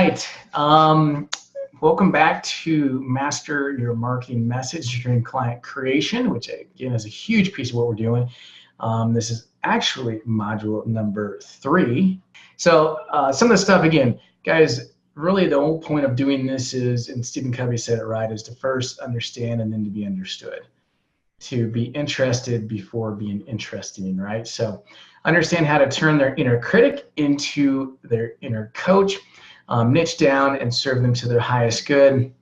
right. Welcome back to Master Your Marketing Message during client creation, which again is a huge piece of what we're doing. This is actually module number 3. So some of the stuff, again, guys, really the whole point of doing this is, and Stephen Covey said it right, is to first understand and then to be understood. To be interested before being interesting, right? So understand how to turn their inner critic into their inner coach, niche down and serve them to their highest good.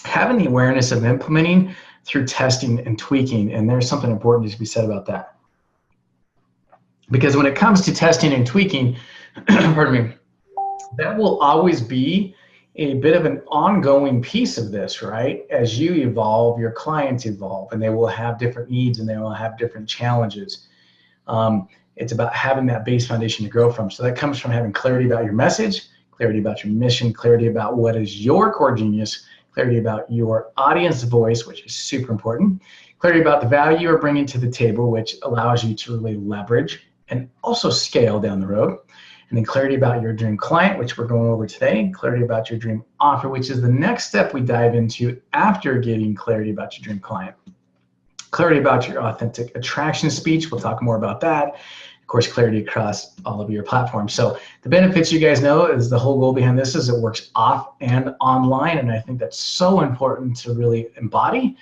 Having the awareness of implementing through testing and tweaking, and there's something important to be said about that. Because when it comes to testing and tweaking, pardon me, that will always be a bit of an ongoing piece of this, right? As you evolve, your clients evolve, and they will have different needs and they will have different challenges. It's about having that base foundation to grow from. So that comes from having clarity about your message, clarity about your mission, clarity about what is your core genius, clarity about your audience voice, which is super important, clarity about the value you're bringing to the table, which allows you to really leverage and also scale down the road. And then clarity about your dream client, which we're going over today, clarity about your dream offer, which is the next step we dive into after getting clarity about your dream client. Clarity about your authentic attraction speech, we'll talk more about that. Of course, clarity across all of your platforms. So the benefits you guys know is the whole goal behind this is it works off and online, and I think that's so important to really embody.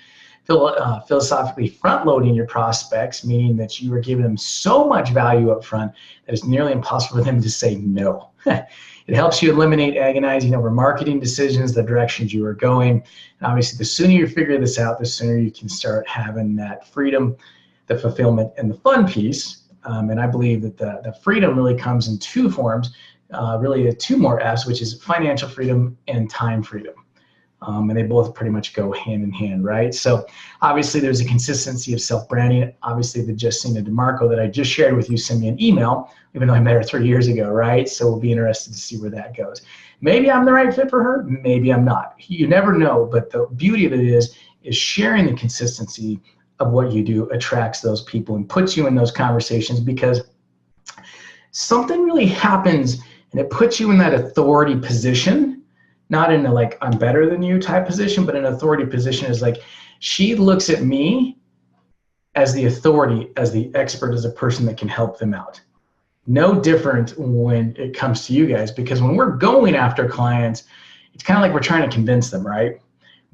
Philosophically front-loading your prospects, meaning that you are giving them so much value up front that it's nearly impossible for them to say no. It helps you eliminate agonizing over marketing decisions, the directions you are going. And obviously, the sooner you figure this out, the sooner you can start having that freedom, the fulfillment, and the fun piece. And I believe that the freedom really comes in 2 forms, really 2 more F's, which is financial freedom and time freedom. And they both pretty much go hand in hand, right? So obviously there's a consistency of self-branding. Obviously the Justina DeMarco that I just shared with you sent me an email, even though I met her 3 years ago, right? So we'll be interested to see where that goes. Maybe I'm the right fit for her, maybe I'm not. You never know, but the beauty of it is sharing the consistency of what you do attracts those people and puts you in those conversations, because something really happens and it puts you in that authority position. Not in a like I'm better than you type position, but an authority position is like she looks at me as the authority, as the expert, as a person that can help them out. No different when it comes to you guys, because when we're going after clients, it's kind of like we're trying to convince them, right?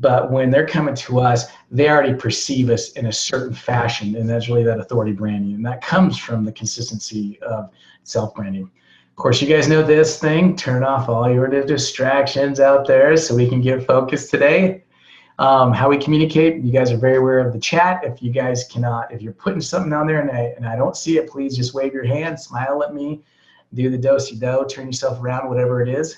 But when they're coming to us, they already perceive us in a certain fashion, and that's really that authority branding, and that comes from the consistency of self-branding. Of course, you guys know this thing, turn off all your distractions out there so we can get focused today. How we communicate, you guys are very aware of the chat. If you guys cannot, if you're putting something on there and I don't see it, please just wave your hand, smile at me, do the do-si-do, turn yourself around, whatever it is.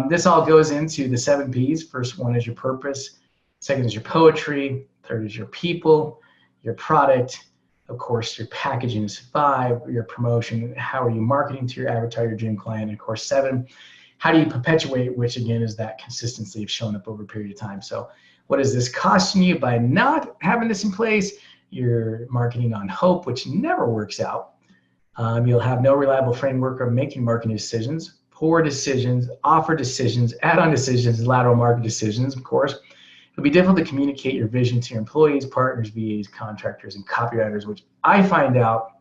This all goes into the 7 Ps. First one is your purpose. Second is your poetry. Third is your people, your product. Of course, your packaging is 5, your promotion, how are you marketing to your avatar, your dream client, and of course 7, how do you perpetuate, which again is that consistency of showing up over a period of time. So what is this costing you by not having this in place? You're marketing on hope, which never works out. You'll have no reliable framework of making marketing decisions, poor decisions, offer decisions, add-on decisions, lateral market decisions, of course. It'll be difficult to communicate your vision to your employees, partners, VAs, contractors, and copywriters, which I find out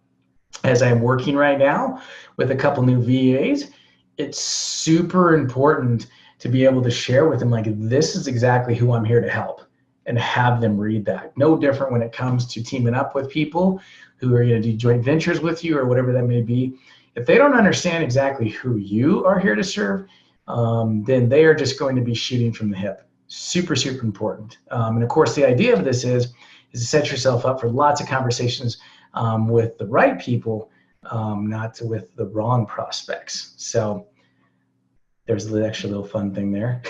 as I'm working right now with a couple new VAs. It's super important to be able to share with them, like, this is exactly who I'm here to help, and have them read that. No different when it comes to teaming up with people who are going to do joint ventures with you or whatever that may be. If they don't understand exactly who you are here to serve, then they are just going to be shooting from the hip. Super, super important. And of course, the idea of this is to set yourself up for lots of conversations with the right people, not with the wrong prospects. So there's the extra little fun thing there.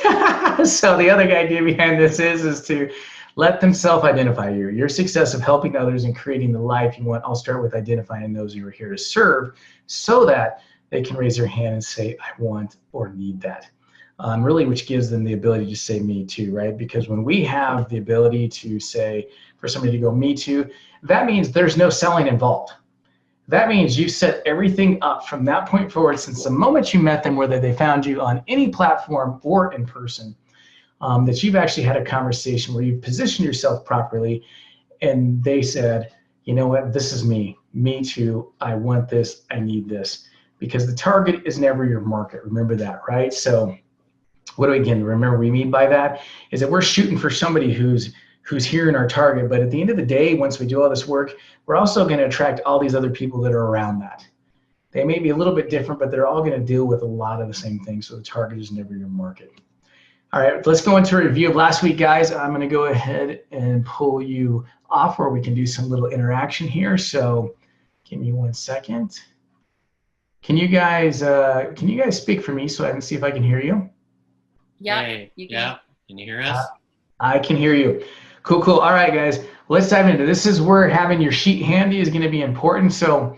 So the other idea behind this is to let them self-identify you. Your success of helping others and creating the life you want. I'll start with identifying those you are here to serve so that they can raise their hand and say, I want or need that. Really, which gives them the ability to say me too, right? Because when we have the ability to say, for somebody to go me too, that means there's no selling involved. That means you set everything up from that point forward since the moment you met them, whether they found you on any platform or in person, that you've actually had a conversation where you've positioned yourself properly and they said, you know what, this is me. Me too. I want this. I need this. Because the target is never your market. Remember that, right? So what do we, again, remember we mean by that is that we're shooting for somebody who's hearing our target. But at the end of the day, once we do all this work, we're also going to attract all these other people that are around that. They may be a little bit different, but they're all going to deal with a lot of the same things. So the target is never your market. All right, let's go into a review of last week, guys. I'm going to go ahead and pull you off where we can do some little interaction here. So give me 1 second. Can you guys speak for me so I can see if I can hear you? Yeah, hey, you can. yeah. Can you hear us? I can hear you. Cool, cool. All right, guys, let's dive into this. Is where having your sheet handy is going to be important. So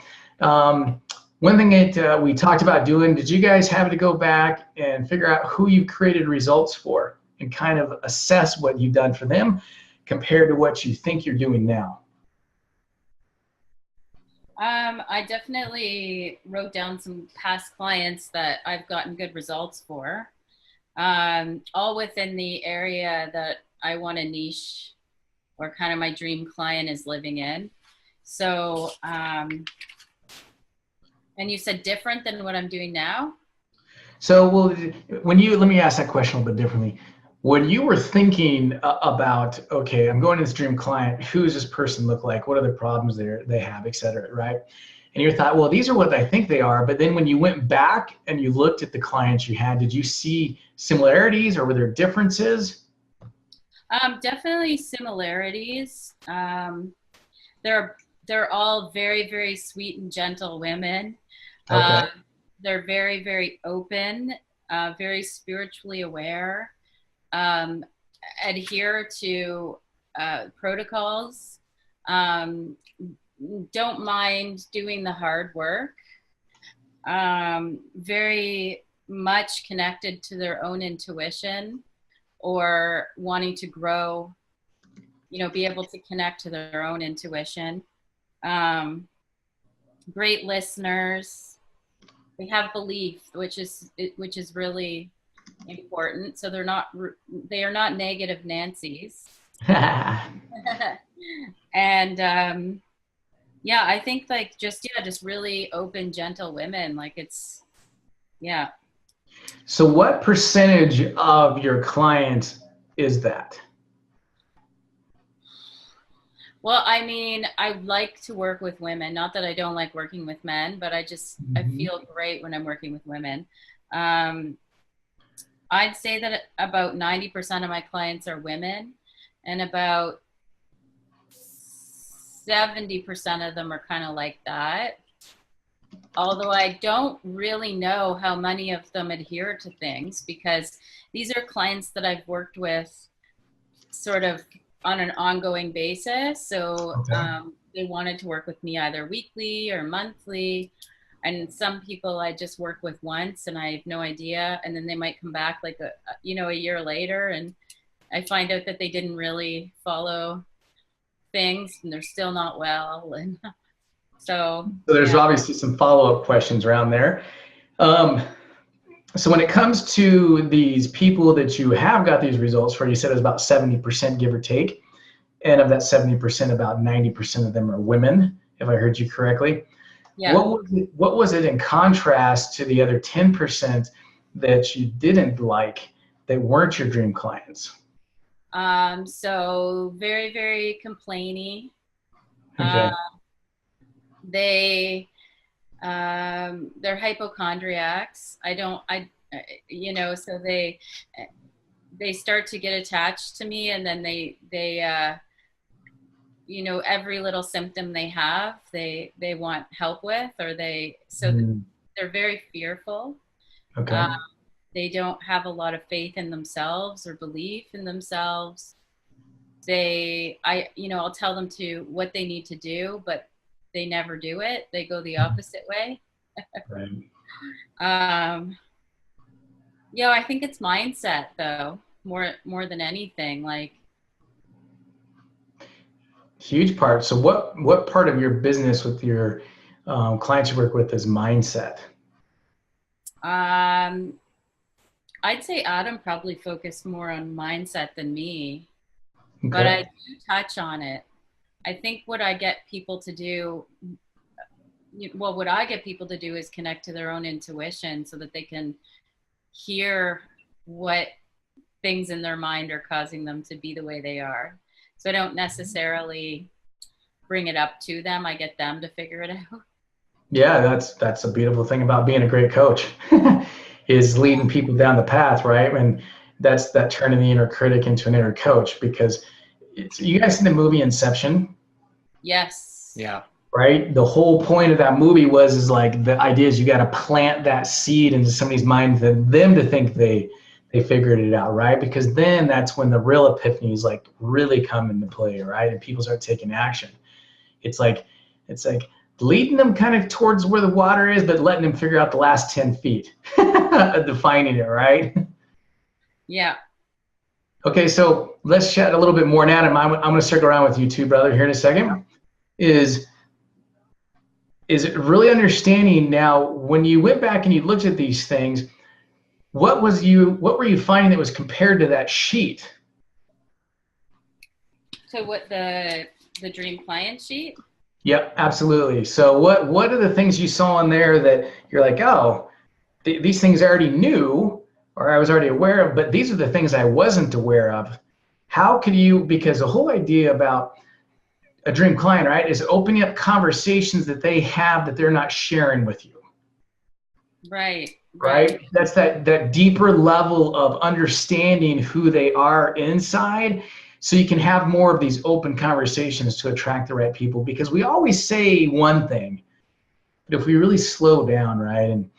one thing that we talked about doing, did you guys have to go back and figure out who you created results for and kind of assess what you've done for them compared to what you think you're doing now? I definitely wrote down some past clients that I've gotten good results for, all within the area that I want to niche or kind of my dream client is living in. So, and you said different than what I'm doing now? So, well, let me ask that question a little bit differently. When you were thinking about, okay, I'm going to this dream client, who does this person look like? What are the problems they have, et cetera, right? And you thought, well, these are what I think they are. But then when you went back and you looked at the clients you had, did you see similarities or were there differences? Definitely similarities. They're all very, very sweet and gentle women. Okay. They're very, very open, very spiritually aware, adhere to protocols, don't mind doing the hard work, very much connected to their own intuition or wanting to grow, be able to connect to their own intuition. Great listeners. They have belief, which is really important. So they are not negative Nancy's. And yeah, I think just really open, gentle women. Like yeah. So what percentage of your clients is that? Well, I mean, I like to work with women. Not that I don't like working with men, but I feel great when I'm working with women. I'd say that about 90% of my clients are women, and about 70% of them are kind of like that. Although I don't really know how many of them adhere to things, because these are clients that I've worked with sort of on an ongoing basis. So okay. They wanted to work with me either weekly or monthly. And some people I just work with once and I have no idea. And then they might come back like a year later, and I find out that they didn't really follow things and they're still not well. And so there's obviously some follow-up questions around there. So when it comes to these people that you have got these results for, you said it's about 70%, give or take. And of that 70%, about 90% of them are women, if I heard you correctly. Yeah. What was it in contrast to the other 10% that you didn't like that weren't your dream clients? So very, very complainy. Okay. They're hypochondriacs. So they start to get attached to me, and then they every little symptom they have, they want help with, or they're very fearful. Okay. They don't have a lot of faith in themselves or belief in themselves. I'll tell them what they need to do, but they never do it. They go the opposite way. Right. I think it's mindset though, more than anything. Like, huge part. So what part of your business with your clients you work with is mindset? Um, I'd say Adam probably focused more on mindset than me, but I Okay. do touch on it. I think what I get people to do, well, what I get people to do is connect to their own intuition so that they can hear what things in their mind are causing them to be the way they are. So I don't necessarily bring it up to them. I get them to figure it out. Yeah, that's a beautiful thing about being a great coach is leading people down the path, right? And that's that turning the inner critic into an inner coach because you guys seen the movie Inception, Yes. Yeah. right? The whole point of that movie was is like the idea is you got to plant that seed into somebody's mind for them to think they figured it out, right? Because then that's when the real epiphanies like really come into play, right? And people start taking action. It's like leading them kind of towards where the water is, but letting them figure out the last 10 feet, defining it, right? Yeah. Okay, so let's chat a little bit more, Adam. I'm going to circle around with you too, brother, here in a second. Is it really understanding now when you went back and you looked at these things, what were you finding that was compared to that sheet? So what the dream client sheet? Yep, absolutely. So what are the things you saw in there that you're like, oh, these things I already knew or I was already aware of, but these are the things I wasn't aware of. How could you, because the whole idea about a dream client, right, is opening up conversations that they have that they're not sharing with you. Right. Right? That's that deeper level of understanding who they are inside so you can have more of these open conversations to attract the right people because we always say one thing, but if we really slow down, right, and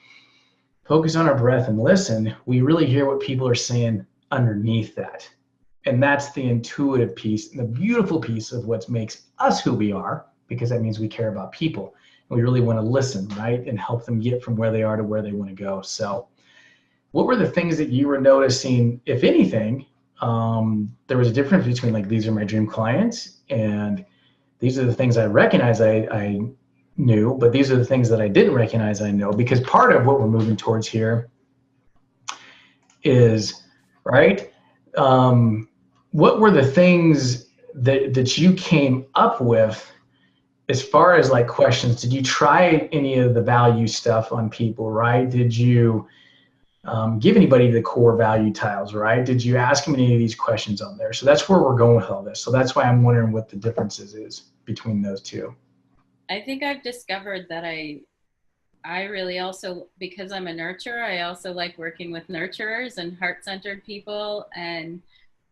focus on our breath and listen, we really hear what people are saying underneath that. And that's the intuitive piece, the beautiful piece of what makes us who we are, because that means we care about people. And we really want to listen, right? And help them get from where they are to where they want to go. So what were the things that you were noticing, if anything, there was a difference between like, these are my dream clients and these are the things I recognize I knew, but these are the things that I didn't recognize I know, because part of what we're moving towards here is, right, what were the things that you came up with as far as like questions? Did you try any of the value stuff on people, right? Did you give anybody the core value tiles, right? Did you ask them any of these questions on there? So that's where we're going with all this. So that's why I'm wondering what the differences is between those two. I think I've discovered that I really also, because I'm a nurturer, I also like working with nurturers and heart-centered people. And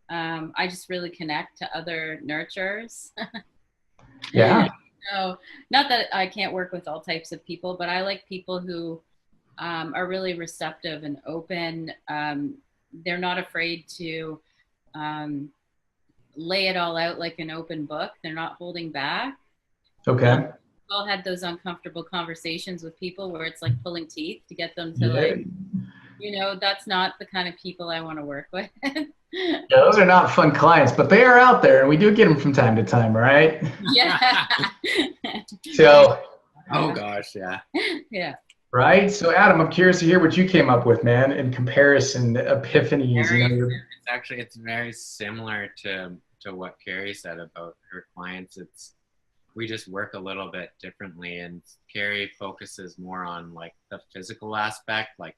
I just really connect to other nurturers. Yeah. So, not that I can't work with all types of people, but I like people who are really receptive and open. They're not afraid to lay it all out like an open book. They're not holding back. Okay. We've all had those uncomfortable conversations with people where it's like pulling teeth to get them to Yeah. like, that's not the kind of people I want to work with. Yeah, those are not fun clients, but they are out there and we do get them from time to time, right? Yeah. So, Oh gosh, yeah. Yeah. right. So Adam, I'm curious to hear what you came up with, man, in comparison, epiphanies. It's very similar to what Carrie said about her clients. We just work a little bit differently, and Carrie focuses more on like the physical aspect, like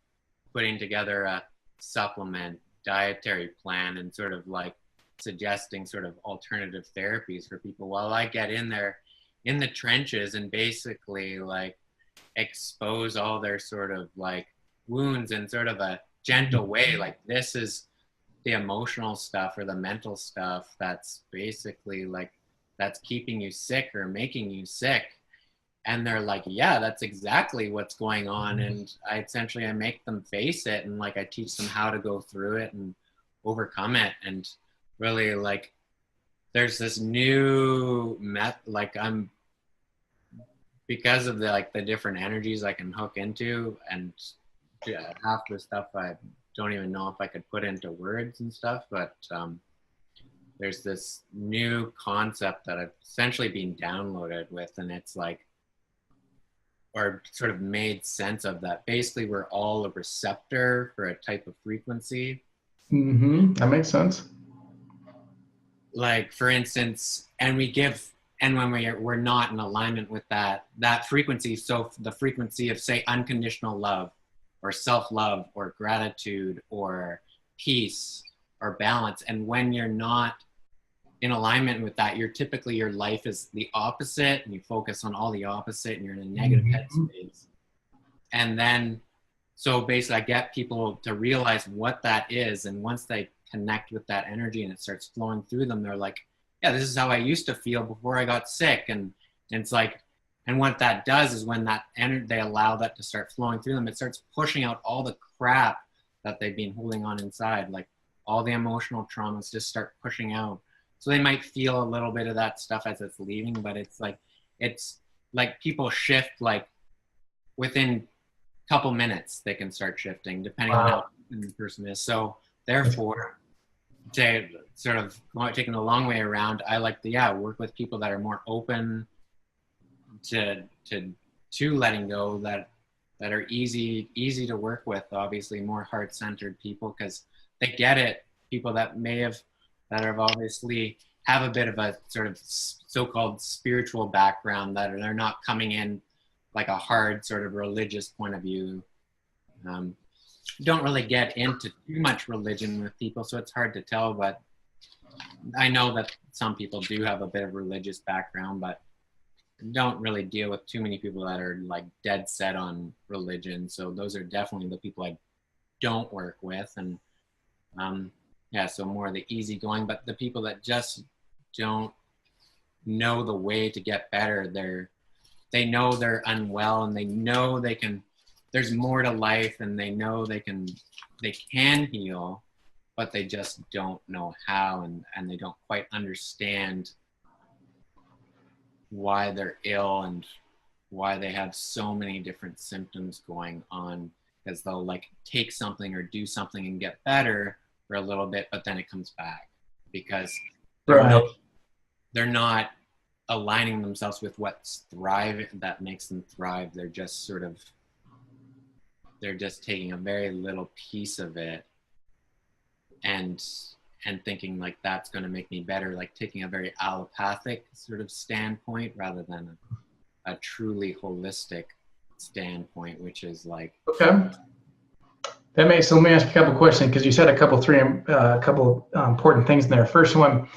putting together a supplement, dietary plan, and sort of like suggesting sort of alternative therapies for people, while I get in there in the trenches and basically like expose all their sort of like wounds in sort of a gentle way. Like, this is the emotional stuff or the mental stuff that's basically like that's keeping you sick or making you sick. And they're like, yeah, that's exactly what's going on. And I make them face it, and like I teach them how to go through it and overcome it. And really, like, there's this new because of the different energies I can hook into, and half the stuff I don't even know if I could put into words and stuff, but there's this new concept that I've essentially been downloaded with, and it's like or sort of made sense of that. Basically, we're all a receptor for a type of frequency. Mm-hmm. That makes sense. Like, for instance, and when we're not in alignment with that frequency, so the frequency of, say, unconditional love or self-love or gratitude or peace or balance, and when you're not in alignment with that, your life is the opposite, and you focus on all the opposite, and you're in a negative headspace. And then, so basically, I get people to realize what that is, and once they connect with that energy and it starts flowing through them, they're like, yeah, this is how I used to feel before I got sick. And it's like, and what that does is when that energy, they allow that to start flowing through them, it starts pushing out all the crap that they've been holding on inside, like all the emotional traumas just start pushing out. So they might feel a little bit of that stuff as it's leaving, but it's like people shift, like within a couple minutes, they can start shifting depending on how the person is. So therefore, to sort of taking the long way around, I like to, work with people that are more open to letting go, that are easy to work with, obviously more heart-centered people, because they get it. People that have obviously have a bit of a sort of so-called spiritual background, that they're not coming in like a hard sort of religious point of view. Don't really get into too much religion with people, so it's hard to tell, but I know that some people do have a bit of religious background, but don't really deal with too many people that are like dead set on religion. So those are definitely the people I don't work with. And so more the easygoing, but the people that just don't know the way to get better, they know they're unwell, and they know there's more to life, and they know they can heal, but they just don't know how, and they don't quite understand why they're ill and why they have so many different symptoms going on, because they'll like take something or do something and get better for a little bit, but then it comes back because they're not aligning themselves with what's that makes them thrive. They're just taking a very little piece of it and thinking like that's going to make me better, like taking a very allopathic sort of standpoint rather than a truly holistic standpoint, which is like, okay, that makes. So let me ask you a couple questions, because you said a couple important things in there. First one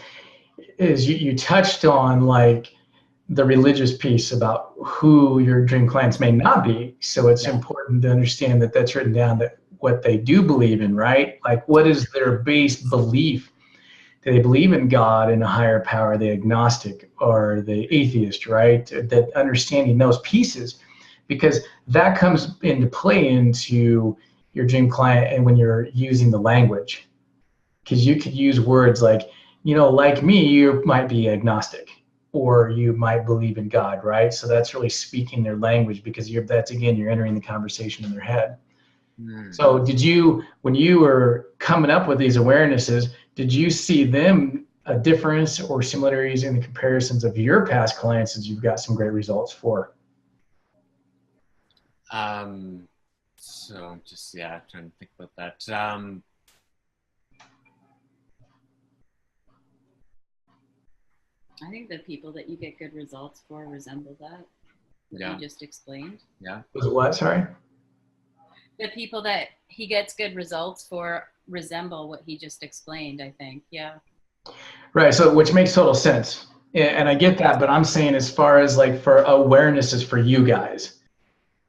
is you touched on like the religious piece about who your dream clients may not be. So it's important to understand that that's written down, that what they do believe in, right? Like, what is their base belief? Do they believe in God and a higher power? Are they agnostic or the atheist, right? That understanding those pieces, because that comes into play into your dream client, and when you're using the language, because you could use words like, like me, you might be agnostic, or you might believe in God, right? So that's really speaking their language, because you're entering the conversation in their head. So when you were coming up with these awarenesses, did you see them a difference or similarities in the comparisons of your past clients that you've got some great results for? So I'm just, trying to think about that. I think the people that you get good results for resemble that you just explained. Yeah. Was it what? Sorry? The people that he gets good results for resemble what he just explained, I think. Yeah. Right. So, which makes total sense. And I get that, but I'm saying as far as like for awarenesses for you guys,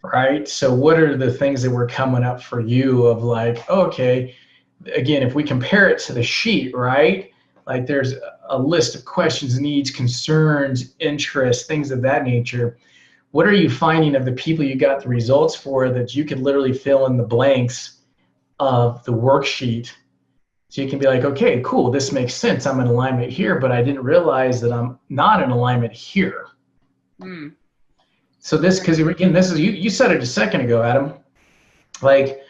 right? So what are the things that were coming up for you of like, okay, again, if we compare it to the sheet, right? Like there's a list of questions, needs, concerns, interests, things of that nature. What are you finding of the people you got the results for that you could literally fill in the blanks of the worksheet? So you can be like, okay, cool, this makes sense. I'm in alignment here, but I didn't realize that I'm not in alignment here. So this, because again, this is, you said it a second ago, Adam, like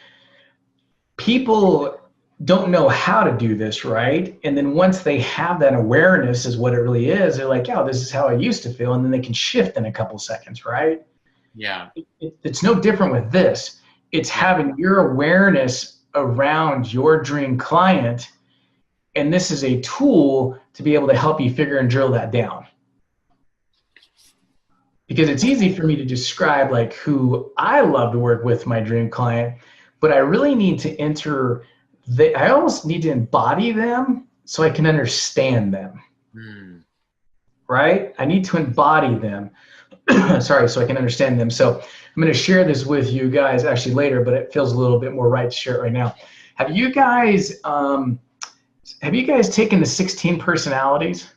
people don't know how to do this, right? And then once they have that awareness is what it really is, they're like, oh, this is how I used to feel. And then they can shift in a couple seconds, right? Yeah. It's no different with this. It's having your awareness around your dream client, and this is a tool to be able to help you figure and drill that down. Because it's easy for me to describe like who I love to work with, my dream client, but I really need to I almost need to embody them so I can understand them. Right? I need to embody them. Sorry, so I can understand them. So I'm going to share this with you guys actually later, but it feels a little bit more right to share it right now. Have you guys taken the 16 personalities?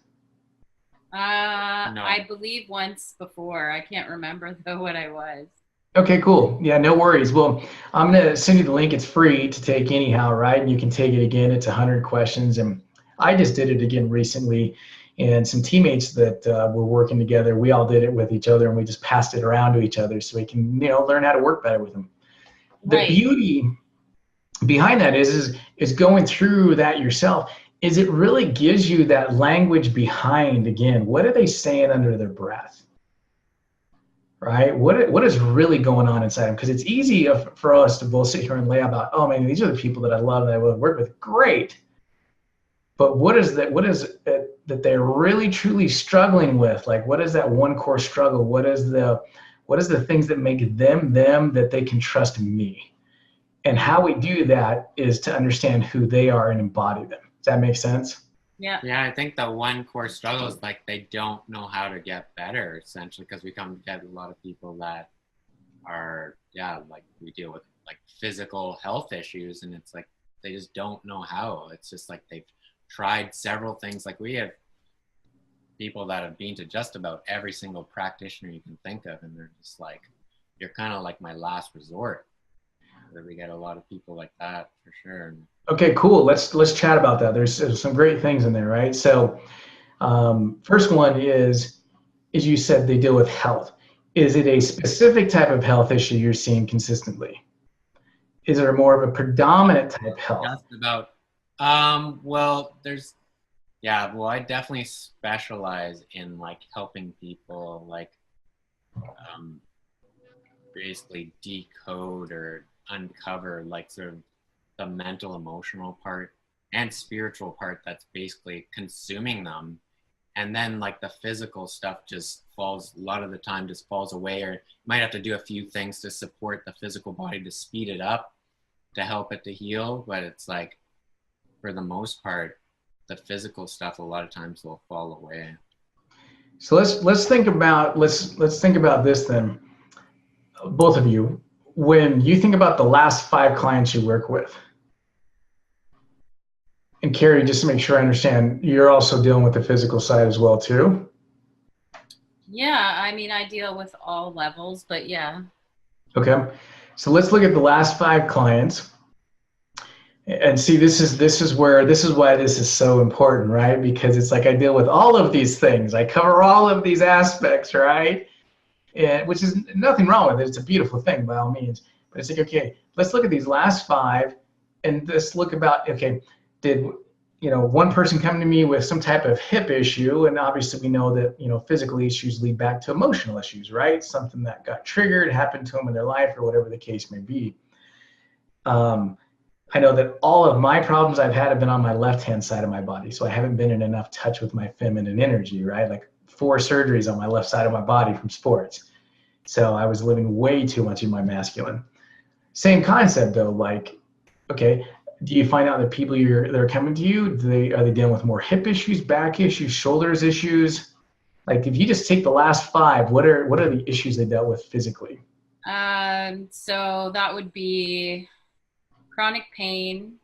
No. I believe once before. I can't remember though what I was. Okay, cool. Yeah, no worries. Well, I'm going to send you the link. It's free to take anyhow, right? And you can take it again. It's 100 questions. And I just did it again recently. And some teammates that were working together, we all did it with each other, and we just passed it around to each other so we can, learn how to work better with them. Right. The beauty behind that is going through that yourself, is it really gives you that language behind, again, what are they saying under their breath? Right? What is really going on inside them? Because it's easy for us to both sit here and lay about, oh man, these are the people that I love and I want to work with. Great. But what is it that they're really truly struggling with? Like, what is that one core struggle? What is the things that make them that they can trust me? And how we do that is to understand who they are and embody them. Does that make sense? Yeah. Yeah, I think the one core struggle is like they don't know how to get better, essentially, because we come to get a lot of people that are, like we deal with like physical health issues, and it's like they just don't know how. It's just like they've tried several things. Like we have people that have been to just about every single practitioner you can think of, and they're just like, you're kind of like my last resort. We get a lot of people like that for sure. Okay, cool. Let's chat about that. There's some great things in there, right? So first one is you said they deal with health. Is it a specific type of health issue you're seeing consistently? Is there more of a predominant type of health? Just about. Well, I definitely specialize in like helping people like basically decode or uncover like sort of the mental emotional part and spiritual part that's basically consuming them, and then like the physical stuff just falls a lot of the time just falls away, or you might have to do a few things to support the physical body to speed it up to help it to heal, but it's like for the most part the physical stuff a lot of times will fall away. So let's think about this then, both of you. When you think about the last 5 clients you work with, and Carrie, just to make sure I understand, you're also dealing with the physical side as well too? Yeah, I mean, I deal with all levels, but yeah. Okay, so let's look at the last 5 clients and see, this is why this is so important, right? Because it's like I deal with all of these things. I cover all of these aspects, right? And which is nothing wrong with it. It's a beautiful thing by all means. But it's like, okay, let's look at these last 5 and let's look about, okay, did one person come to me with some type of hip issue, and obviously we know that physical issues lead back to emotional issues, right? Something that got triggered, happened to them in their life, or whatever the case may be. I know that all of my problems I've had have been on my left-hand side of my body, so I haven't been in enough touch with my feminine energy, right? Like 4 surgeries on my left side of my body from sports. So I was living way too much in my masculine. Same concept though, like, okay, do you find out that people that are coming to you, are they dealing with more hip issues, back issues, shoulders issues? Like if you just take the last 5, what are the issues they dealt with physically? So that would be chronic pain,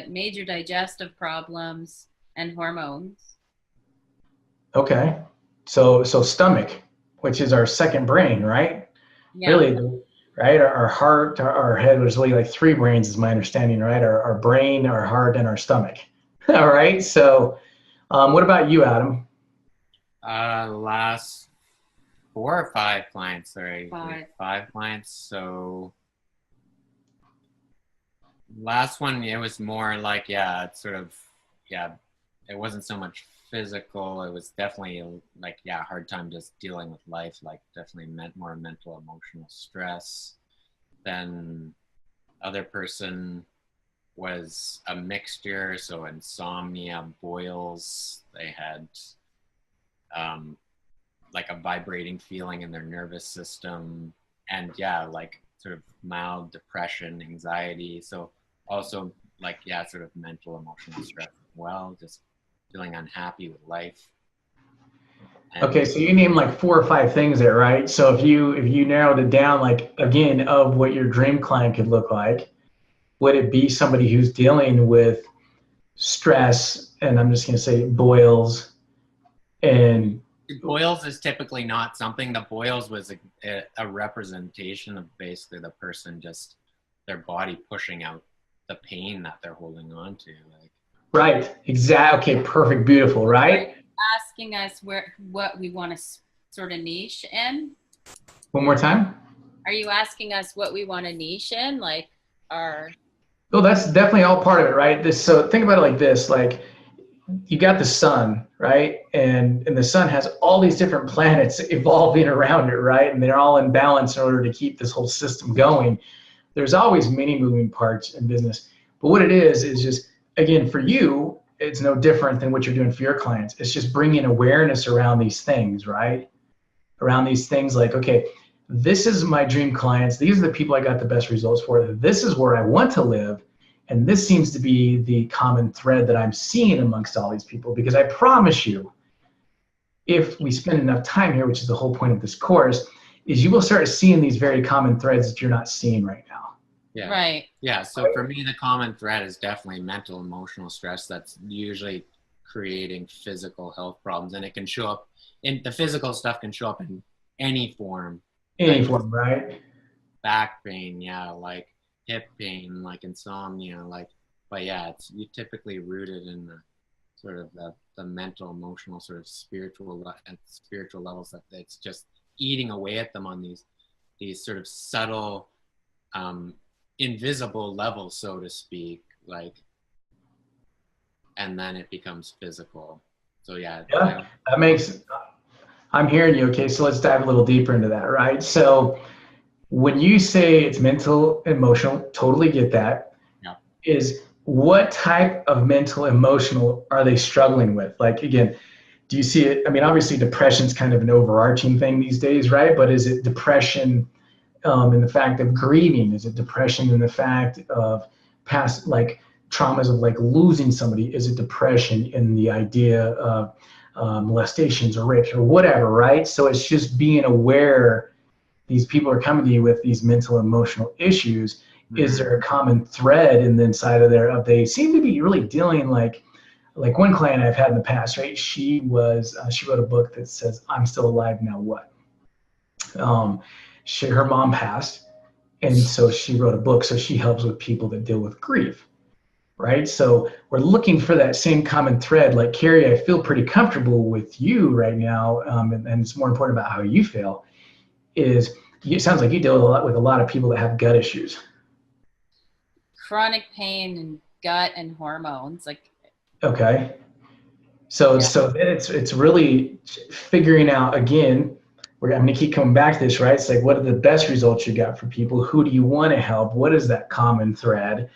major digestive problems, and hormones. Okay, so stomach, which is our second brain, right? Yeah. Really, right? Our heart, our head was really like 3 brains, is my understanding, right? Our brain, our heart, and our stomach. All right. So, what about you, Adam? Last 4 or 5 clients, sorry. 5 clients. So last one, it was more like, it wasn't so much physical. It was definitely like, yeah, hard time just dealing with life, like definitely meant more mental, emotional stress. Then other person was a mixture, so insomnia, boils. They had like a vibrating feeling in their nervous system, and yeah, like sort of mild depression, anxiety. So also like, yeah, sort of mental, emotional stress as well, just feeling unhappy with life. And Okay, so you named like 4 or 5 things there, right? So if you narrowed it down, like again, of what your dream client could look like, would it be somebody who's dealing with stress, and I'm just going to say boils, and boils is typically not something. The boils was a representation of basically the person, just their body pushing out the pain that they're holding on to. Like, right, exactly. Okay, perfect, beautiful, right? Asking us what we want to sort of niche in. One more time. Are you asking us what we want to niche in, like our? Oh, that's definitely all part of it, right? So think about it like this, like you got the sun, right? And the sun has all these different planets evolving around it, right? And they're all in balance in order to keep this whole system going. There's always many moving parts in business. But what it is just, again, for you, it's no different than what you're doing for your clients. It's just bringing awareness around these things, right? Around these things like, okay, this is my dream clients. These are the people I got the best results for. This is where I want to live. And this seems to be the common thread that I'm seeing amongst all these people, because I promise you, if we spend enough time here, which is the whole point of this course, is you will start seeing these very common threads that you're not seeing right now. yeah. Right. Yeah. So for me, the common thread is definitely mental, emotional stress. That's usually creating physical health problems, and it can show up in the physical stuff can show up in any form. Any Like form, right? back pain, yeah, like hip pain, like insomnia, like, but yeah, it's you typically rooted in the sort of the mental, emotional, sort of spiritual levels, that it's just eating away at them on these sort of subtle, invisible levels, so to speak, like, and then it becomes physical. So yeah. Yeah, that makes, I'm hearing you. Okay, so let's dive a little deeper into that, right? So when you say it's mental, emotional, totally get that. Yeah. Is what type of mental, emotional are they struggling with? Like, again, do you see it? I mean, obviously depression is kind of an overarching thing these days, right? But is it depression in the fact of grieving? Is it depression in the fact of past, like, traumas of like losing somebody? Is it depression in the idea of molestations or rapes or whatever, right? So it's just being aware these people are coming to you with these mental, emotional issues. Mm-hmm. Is there a common thread in the inside of there? They seem to be really dealing like one client I've had in the past, right? She wrote a book that says, "I'm still alive, now what?" Her mom passed, and so she wrote a book. So she helps with people that deal with grief, right? So we're looking for that same common thread. Like, Carrie, I feel pretty comfortable with you right now, and it's more important about how you feel. It sounds like you deal with a lot of people that have gut issues. Chronic pain and gut and hormones, like. Okay. So Yeah. So then it's really figuring out, again, I'm going to keep coming back to this, right? It's like, what are the best results you got for people? Who do you want to help? What is that common thread?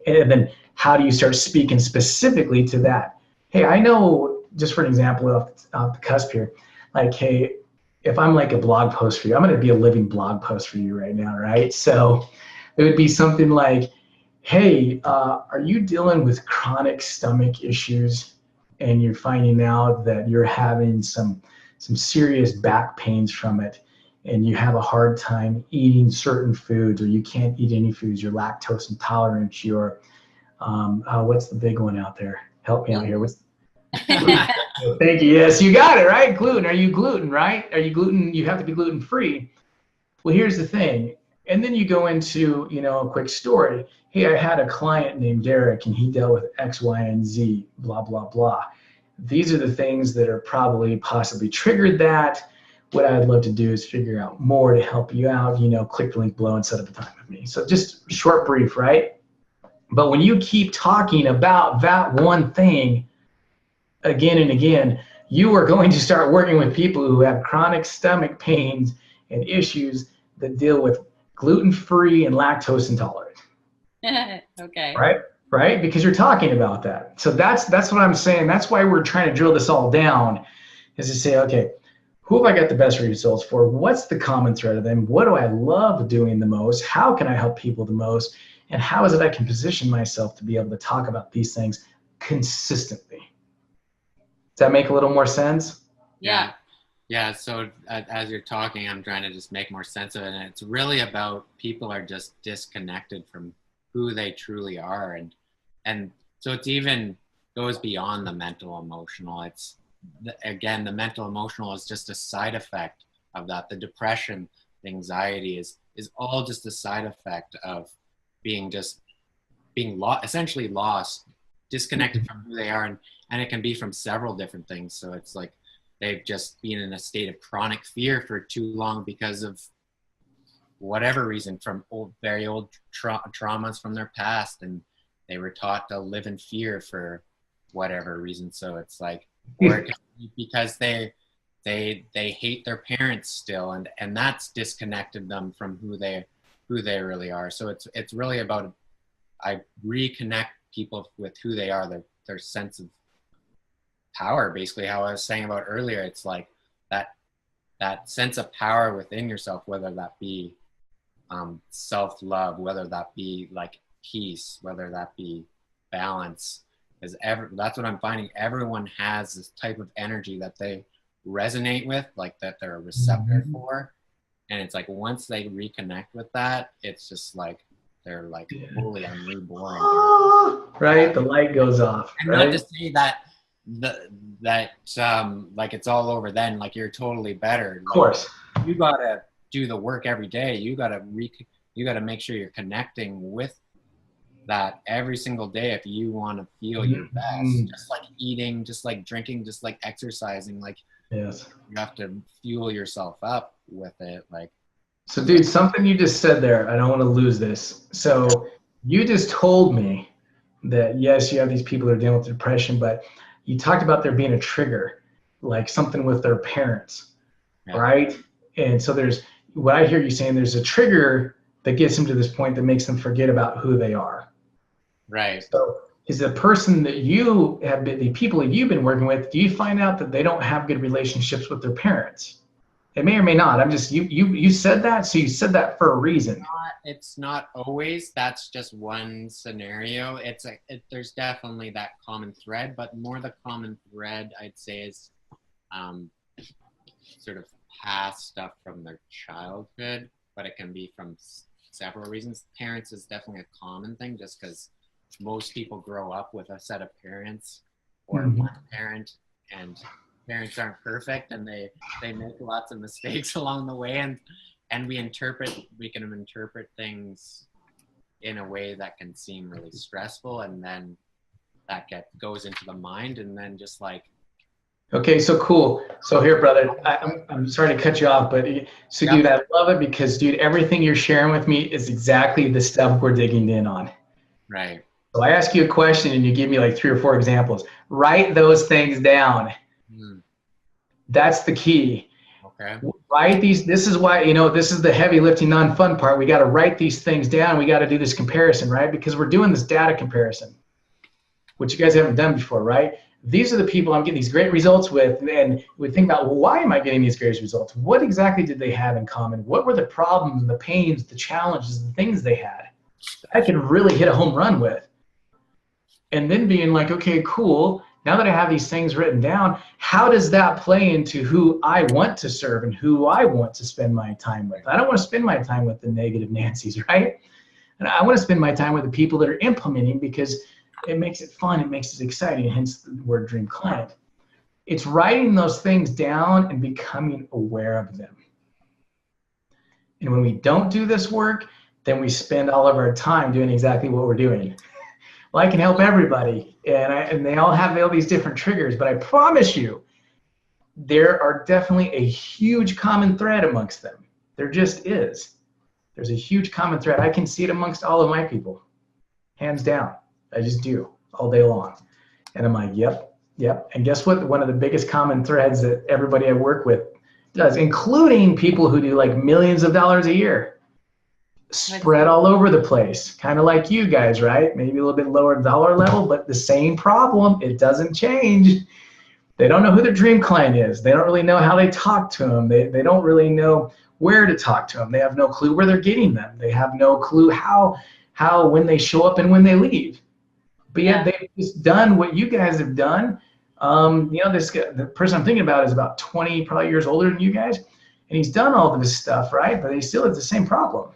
And then how do you start speaking specifically to that? Hey, I know, just for an example off the cusp here, like, hey, if I'm like a blog post for you, I'm going to be a living blog post for you right now, right? So it would be something like, hey, are you dealing with chronic stomach issues and you're finding out that you're having some serious back pains from it, and you have a hard time eating certain foods, or you can't eat any foods, you're lactose intolerant, you're, what's the big one out there? Help me out here. Thank you. Yes, you got it, right? Gluten. Are you gluten, right? Are you gluten? You have to be gluten free. Well, here's the thing. And then you go into, a quick story. Hey, I had a client named Derek, and he dealt with X, Y, and Z, blah, blah, blah. These are the things that are probably possibly triggered that. What I'd love to do is figure out more to help you out, click the link below and set up a time with me. So just short, brief, right? But when you keep talking about that one thing, again and again, you are going to start working with people who have chronic stomach pains and issues that deal with gluten-free and lactose intolerant. Okay. Right? Because you're talking about that. So that's what I'm saying. That's why we're trying to drill this all down, is to say, okay, who have I got the best results for? What's the common thread of them? What do I love doing the most? How can I help people the most? And how is it I can position myself to be able to talk about these things consistently? Does that make a little more sense? Yeah. Yeah. So as you're talking, I'm trying to just make more sense of it. And it's really about people are just disconnected from who they truly are. And so it's even goes beyond the mental emotional. It's, again, the mental emotional is just a side effect of that. The depression, the anxiety is all just a side effect of being essentially lost, disconnected from who they are. And it can be from several different things. So it's like they've just been in a state of chronic fear for too long because of whatever reason, from very old traumas from their past, and they were taught to live in fear for whatever reason. So it's like, or it can be because they hate their parents still, and that's disconnected them from who they really are. So it's really about, I reconnect people with who they are, their sense of power. Basically, how I was saying about earlier, it's like that sense of power within yourself, whether that be self-love, whether that be like peace, whether that be balance. That's what I'm finding. Everyone has this type of energy that they resonate with, like that they're a receptor for. And it's like once they reconnect with that, it's just like they're like, holy, I'm reborn. Right, the light goes off. And right? not to say that like it's all over then, like you're totally better. Of course. You gotta do the work every day. You gotta make sure you're connecting with that every single day if you want to feel your best. Just like eating, just like drinking, just like exercising, like yes, you have to fuel yourself up with it. Like, so dude, something you just said there, I don't want to lose this. So you just told me that yes, you have these people that are dealing with depression, but you talked about there being a trigger, like something with their parents, right? And so there's what I hear you saying, there's a trigger that gets them to this point that makes them forget about who they are. Right. So is the person that you have been, the people that you've been working with, do you find out that they don't have good relationships with their parents? It may or may not. I'm just, you said that, so you said that for a reason. It's not always. That's just one scenario. There's definitely that common thread, but more the common thread I'd say is sort of past stuff from their childhood, but it can be from several reasons. Parents is definitely a common thing, just because most people grow up with a set of parents or one parent, and parents aren't perfect, and they make lots of mistakes along the way, and we can interpret things in a way that can seem really stressful, and then that goes into the mind, and then just like, okay, so cool. So here, brother, I'm sorry to cut you off, but so dude, I love it because, dude, everything you're sharing with me is exactly the stuff we're digging in on. Right. So I ask you a question and you give me like 3 or 4 examples. Write those things down. That's the key. Okay. Write these. This is why, this is the heavy lifting, non-fun part. We got to write these things down. We got to do this comparison, right? Because we're doing this data comparison, which you guys haven't done before, right? These are the people I'm getting these great results with, and we think about, well, why am I getting these great results? What exactly did they have in common? What were the problems, the pains, the challenges, the things they had that I can really hit a home run with? And then being like, okay, cool. Now that I have these things written down, how does that play into who I want to serve and who I want to spend my time with? I don't want to spend my time with the negative Nancys, right? And I want to spend my time with the people that are implementing, because it makes it fun, it makes it exciting, hence the word dream client. It's writing those things down and becoming aware of them. And when we don't do this work, then we spend all of our time doing exactly what we're doing. Well, I can help everybody, and they all have all these different triggers, but I promise you, there are definitely a huge common thread amongst them. There just is. There's a huge common thread. I can see it amongst all of my people, hands down. I just do all day long. And I'm like, yep, Yep. And guess what? One of the biggest common threads that everybody I work with does, including people who do like millions of dollars a year, spread all over the place, kind of like you guys, right? Maybe a little bit lower dollar level, but the same problem. It doesn't change. They don't know who their dream client is. They don't really know how they talk to them. They don't really know where to talk to them. They have no clue where they're getting them. They have no clue how when they show up and when they leave. But yet they've just done what you guys have done. The person I'm thinking about is about 20 probably years older than you guys, and he's done all of this stuff, right? But he still has the same problem.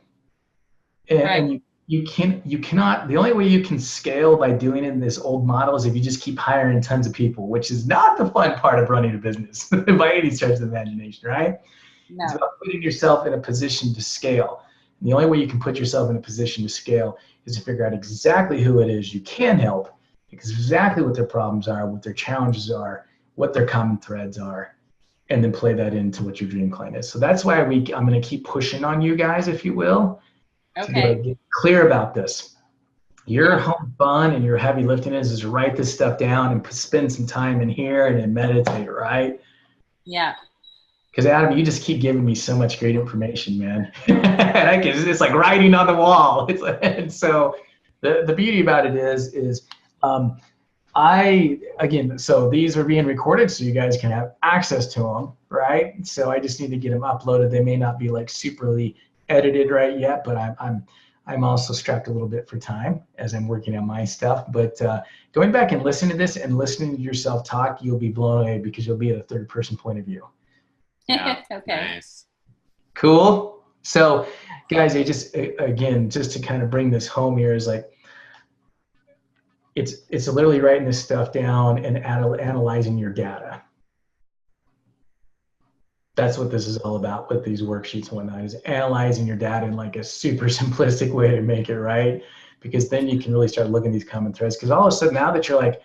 And you cannot. The only way you can scale by doing it in this old model is if you just keep hiring tons of people, which is not the fun part of running a business by any stretch of the imagination, right? No. It's about putting yourself in a position to scale. And the only way you can put yourself in a position to scale is to figure out exactly who it is you can help, exactly what their problems are, what their challenges are, what their common threads are, and then play that into what your dream client is. So that's why I'm going to keep pushing on you guys, if you will. Okay. To get clear about this. Your home fun and your heavy lifting is write this stuff down and spend some time in here and then meditate, right? Yeah. Because Adam, you just keep giving me so much great information, man. And it's like writing on the wall. And so the beauty about it is so these are being recorded so you guys can have access to them, right? So I just need to get them uploaded. They may not be like superly edited right yet, but I'm also strapped a little bit for time as I'm working on my stuff. But going back and listening to this and listening to yourself talk, you'll be blown away because you'll be at a third person point of view. Yeah. Okay. Nice. Cool. So guys, just to kind of bring this home here is like, it's literally writing this stuff down and analyzing your data. That's what this is all about with these worksheets and whatnot, is analyzing your data in like a super simplistic way to make it right. Because then you can really start looking at these common threads. Because all of a sudden now that you're like,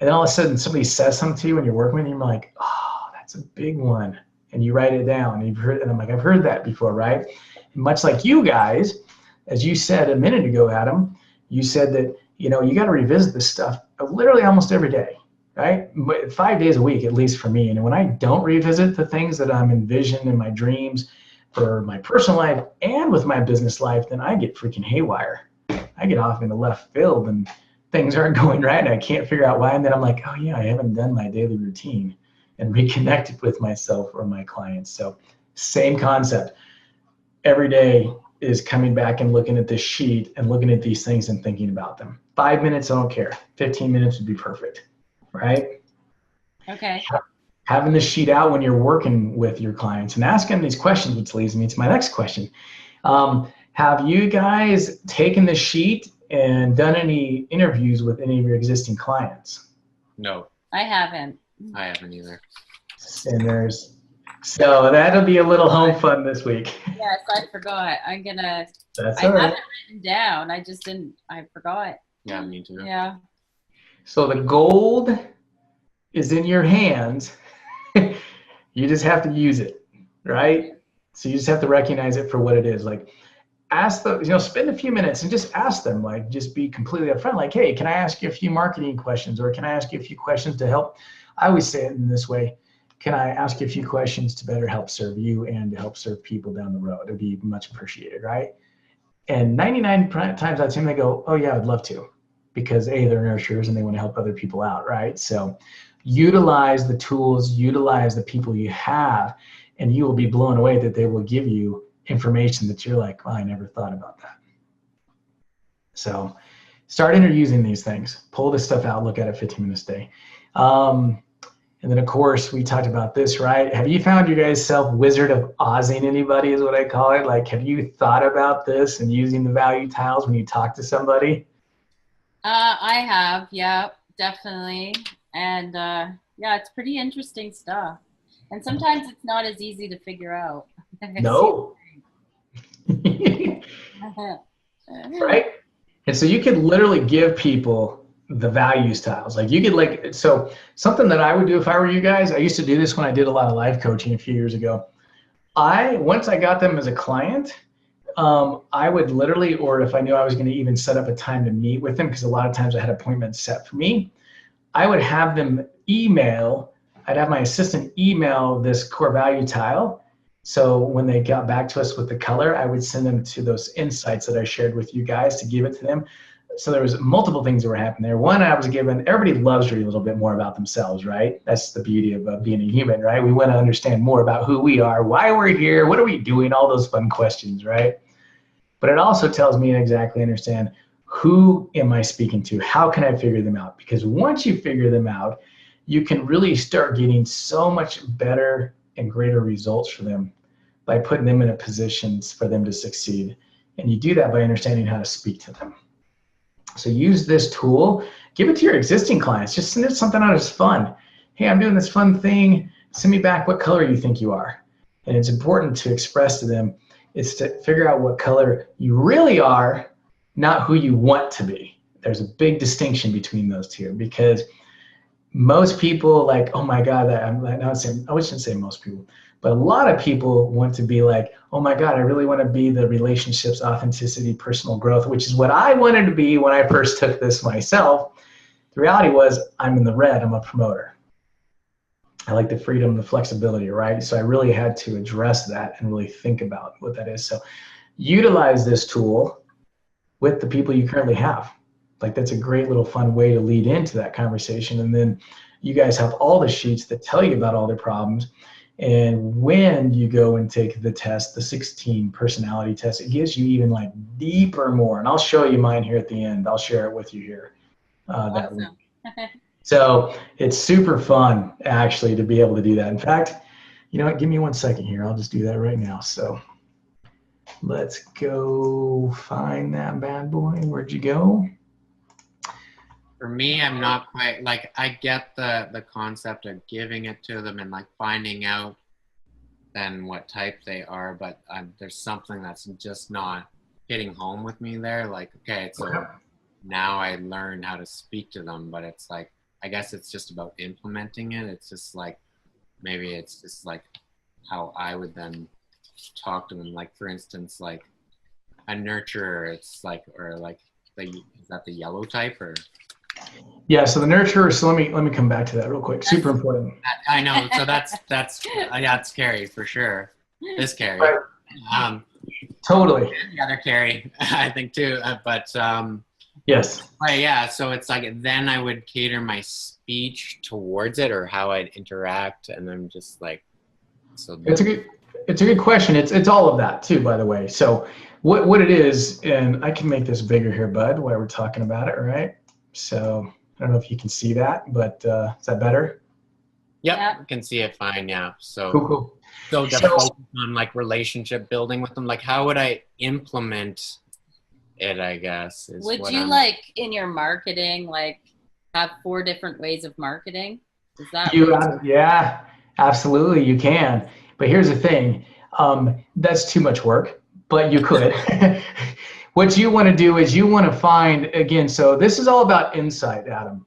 and then all of a sudden somebody says something to you when you're working with them, you're like, oh, that's a big one. And you write it down. And I'm like, I've heard that before, right? And much like you guys, as you said a minute ago, Adam, you said that, you got to revisit this stuff literally almost every day. Right? 5 days a week, at least for me. And when I don't revisit the things that I'm envisioned in my dreams for my personal life and with my business life, then I get freaking haywire. I get off into left field and things aren't going right. And I can't figure out why. And then I'm like, oh yeah, I haven't done my daily routine and reconnected with myself or my clients. So same concept. Every day is coming back and looking at this sheet and looking at these things and thinking about them. 5 minutes, I don't care. 15 minutes would be perfect. Right? Okay. Having this sheet out when you're working with your clients and asking these questions, which leads me to my next question. Have you guys taken this sheet and done any interviews with any of your existing clients? No. I haven't. I haven't either. Sinners. So that'll be a little home fun this week. Yes, I forgot. I That's have all right. it written down. I forgot. Yeah, me too. Yeah. So the gold is in your hands. You just have to use it, right? So you just have to recognize it for what it is. Like, spend a few minutes and just ask them, like, just be completely upfront. Like, hey, can I ask you a few marketing questions, or can I ask you a few questions to help? I always say it in this way. Can I ask you a few questions to better help serve you and to help serve people down the road? It'd be much appreciated, right? And 99 times out of 10, they go, oh yeah, I'd love to. Because A, they're nurturers and they want to help other people out, right? So utilize the tools, utilize the people you have, and you will be blown away that they will give you information that you're like, oh, I never thought about that. So start using these things. Pull this stuff out, look at it 15 minutes a day. And then, of course, we talked about this, right? Have you found you guys self-Wizard of Ozzing anybody is what I call it? Like, have you thought about this and using the value tiles when you talk to somebody? I have, yeah, definitely. And yeah, it's pretty interesting stuff. And sometimes it's not as easy to figure out. No. Right? And so you could literally give people the value styles. Like you could so something that I would do if I were you guys, I used to do this when I did a lot of life coaching a few years ago. Once I got them as a client, I would literally, or if I knew I was going to even set up a time to meet with them, because a lot of times I had appointments set for me, I would have them I'd have my assistant email this core value tile. So when they got back to us with the color, I would send them to those insights that I shared with you guys to give it to them. So there was multiple things that were happening there. One, I was given, everybody loves reading a little bit more about themselves, right? That's the beauty of being a human, right? We want to understand more about who we are, why we're here, what are we doing, all those fun questions, right? But it also tells me to exactly understand, who am I speaking to? How can I figure them out? Because once you figure them out, you can really start getting so much better and greater results for them by putting them in a positions for them to succeed. And you do that by understanding how to speak to them. So use this tool, give it to your existing clients. Just send it something out as fun. Hey, I'm doing this fun thing. Send me back what color you think you are. And it's important to express to them, is to figure out what color you really are, not who you want to be. There's a big distinction between those two, because most people like, oh my God, I shouldn't say most people, but a lot of people want to be like, oh my God, I really want to be the relationships, authenticity, personal growth, which is what I wanted to be when I first took this myself. The reality was, I'm in the red, I'm a promoter. I like the freedom, the flexibility, right? So I really had to address that and really think about what that is. So utilize this tool with the people you currently have. Like, that's a great little fun way to lead into that conversation. And then you guys have all the sheets that tell you about all their problems. And when you go and take the test, the 16 personality test, it gives you even like deeper more. And I'll show you mine here at the end. I'll share it with you here. That link. So it's super fun actually to be able to do that. In fact, you know what, give me 1 second here. I'll just do that right now. So let's go find that bad boy. Where'd you go? For me, I'm not quite, like, I get the concept of giving it to them and like finding out then what type they are, but there's something that's just not hitting home with me there. Like, okay, so now I learned how to speak to them, but it's like, I guess it's just about implementing it. It's just like, maybe it's just like how I would then talk to them. Like, for instance, like a nurturer, it's like, or like, is that the yellow type or? Yeah, so the nurturer, so let me come back to that real quick. Super important. I know, so that's yeah, it's Carrie for sure. This Carrie. Right. Totally. The other Carrie, I think too. But yes. Yeah, so it's like then I would cater my speech towards it or how I'd interact, and I'm just like, so it's a good question. It's all of that too, by the way. So what it is, and I can make this bigger here, bud, while we're talking about it, right? So I don't know if you can see that, but is that better? Yep, I can see it fine. Yeah. So cool. So to focus on like relationship building with them, like how would I implement it, I guess. Would you like in your marketing, like have 4 different ways of marketing? Is that yeah, absolutely you can. But here's the thing, that's too much work, but you could. What you want to do is you want to find, again, so this is all about insight, Adam,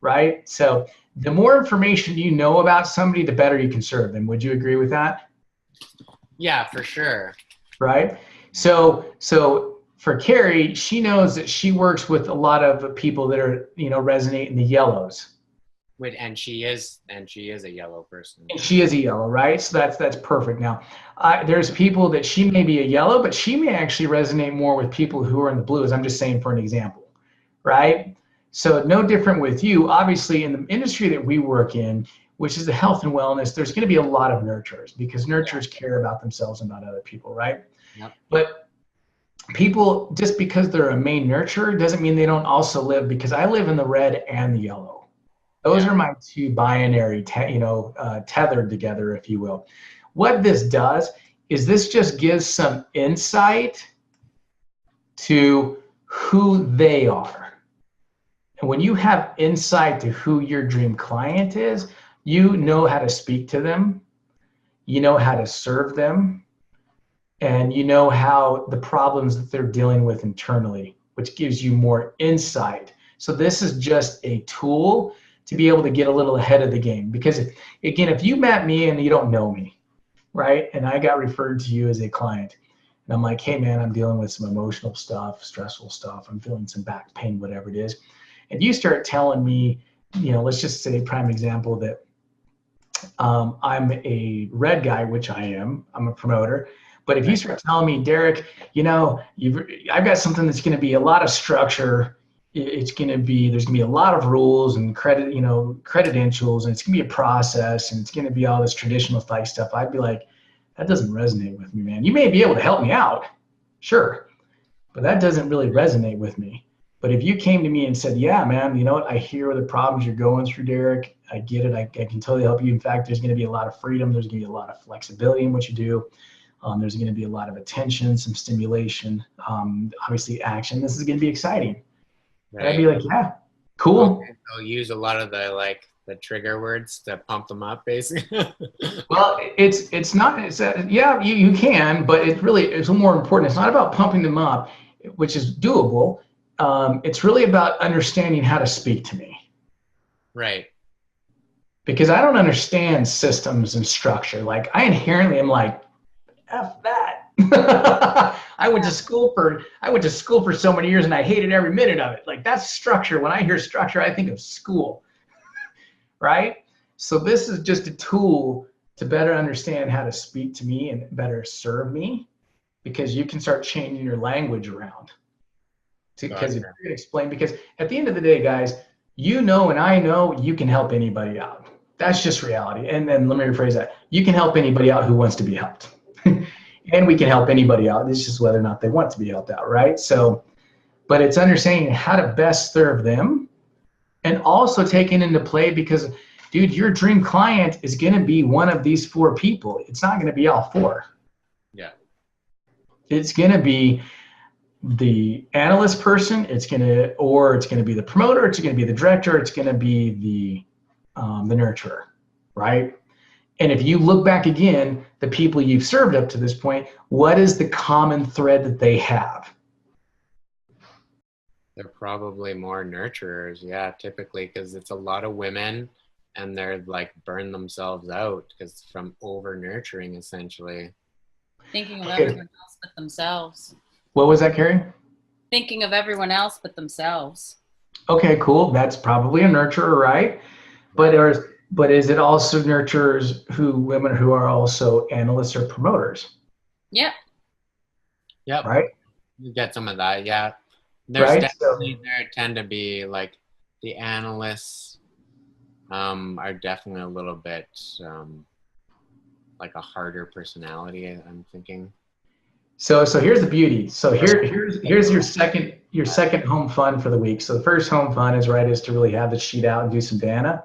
right? So the more information you know about somebody, the better you can serve them. Would you agree with that? Yeah, for sure. Right? So for Carrie, she knows that she works with a lot of people that are, resonate in the yellows. And she is a yellow person. And she is a yellow, right? So that's perfect. Now, there's people that she may be a yellow, but she may actually resonate more with people who are in the blues. I'm just saying for an example, right? So no different with you. Obviously, in the industry that we work in, which is the health and wellness, there's going to be a lot of nurturers because nurturers care about themselves and about other people, right? Yep. But people, just because they're a main nurturer doesn't mean they don't also live, because I live in the red and the yellow. Those are my 2 binary, tethered together, if you will. What this does is this just gives some insight to who they are. And when you have insight to who your dream client is, you know how to speak to them, you know how to serve them, and you know how the problems that they're dealing with internally, which gives you more insight. So this is just a tool to be able to get a little ahead of the game. Because again, if you met me and you don't know me, right? And I got referred to you as a client, and I'm like, hey man, I'm dealing with some emotional stuff, stressful stuff, I'm feeling some back pain, whatever it is. And you start telling me let's just say prime example that I'm a red guy, which I am. I'm a promoter. But if you start telling me, Derek, I've got something that's going to be a lot of structure. There's going to be a lot of rules and credentials, and it's going to be a process, and it's going to be all this traditional type stuff. I'd be like, that doesn't resonate with me, man. You may be able to help me out, sure, but that doesn't really resonate with me. But if you came to me and said, yeah, man, you know what? I hear the problems you're going through, Derek. I get it. I can totally help you. In fact, there's going to be a lot of freedom. There's going to be a lot of flexibility in what you do. There's going to be a lot of attention, some stimulation, obviously action. This is going to be exciting. Right. I'd be like, yeah, cool. Okay. I'll use a lot of the trigger words to pump them up, basically. Well, you can, but it's more important. It's not about pumping them up, which is doable. It's really about understanding how to speak to me. Right. Because I don't understand systems and structure. Like, I inherently am like, F that. I went to school for so many years and I hated every minute of it. Like, that's structure. When I hear structure, I think of school. Right? So this is just a tool to better understand how to speak to me and better serve me, because you can start changing your language around. Because if you can explain, because at the end of the day, guys, and I know you can help anybody out. That's just reality. And then let me rephrase that. You can help anybody out who wants to be helped. And we can help anybody out. It's just whether or not they want to be helped out, right? So, but it's understanding how to best serve them, and also taking into play, because, dude, your dream client is going to be one of these 4 people. It's not going to be all 4. Yeah. It's going to be the analyst person. It's going to be the promoter. It's going to be the director. It's going to be the nurturer, right? And if you look back again, the people you've served up to this point, what is the common thread that they have? They're probably more nurturers, yeah, typically, because it's a lot of women, and they're like burn themselves out because from over nurturing, essentially. Thinking of everyone else but themselves. What was that, Carrie? Thinking of everyone else but themselves. Okay, cool. That's probably a nurturer, right? But is it also nurturers women who are also analysts or promoters? Yeah. Yep. Right? You get some of that, yeah. There tend to be like the analysts are definitely a little bit like a harder personality, I'm thinking. So here's the beauty. So here's your second home fun for the week. So the first home fun is to really have the sheet out and do some data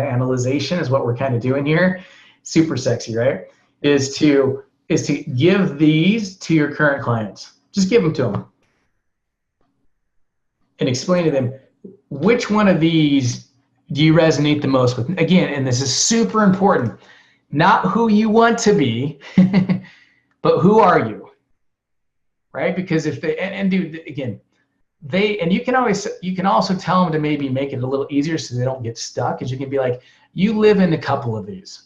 analyzation is what we're kind of doing here. Super sexy, right? Is to give these to your current clients. Just give them to them. And explain to them, which one of these do you resonate the most with? Again, and this is super important, not who you want to be, but who are you, right? Because if they, and dude, again, you can also tell them to maybe make it a little easier so they don't get stuck, because you can be like, you live in a couple of these.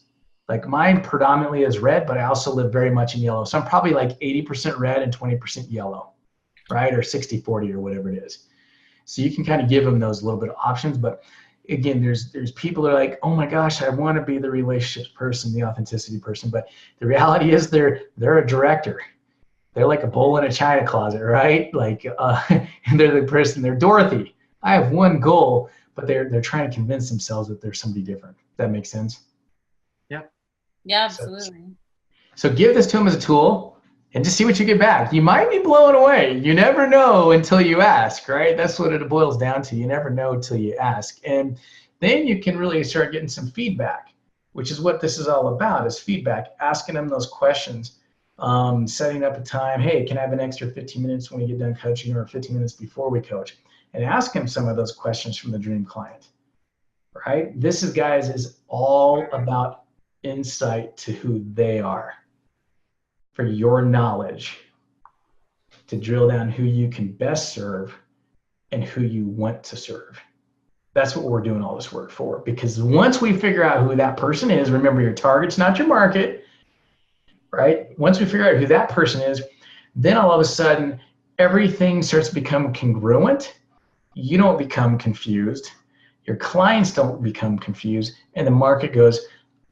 Like, mine predominantly is red, but I also live very much in yellow. So I'm probably like 80% red and 20% yellow, right? Or 60-40 or whatever it is. So you can kind of give them those little bit of options. But again, there's people that are like, oh my gosh, I want to be the relationships person, the authenticity person. But the reality is they're a director. They're like a bull in a china closet, right? Like, and they're the person, they're Dorothy. I have one goal, but they're trying to convince themselves that they're somebody different. Does that make sense? Yeah. Yeah, absolutely. So give this to them as a tool and just see what you get back. You might be blown away. You never know until you ask, right? That's what it boils down to. You never know until you ask. And then you can really start getting some feedback, which is what this is all about, is feedback, asking them those questions, setting up a time. Hey, can I have an extra 15 minutes when we get done coaching, or 15 minutes before we coach? And ask them some of those questions from the dream client, right? This is, guys, is all about insight to who they are, for your knowledge, to drill down who you can best serve and who you want to serve. That's what we're doing all this work for. Because once we figure out who that person is, remember, your target's not your market, right? Once we figure out who that person is, then all of a sudden, everything starts to become congruent. You don't become confused. your clients don't become confused, and the market goes,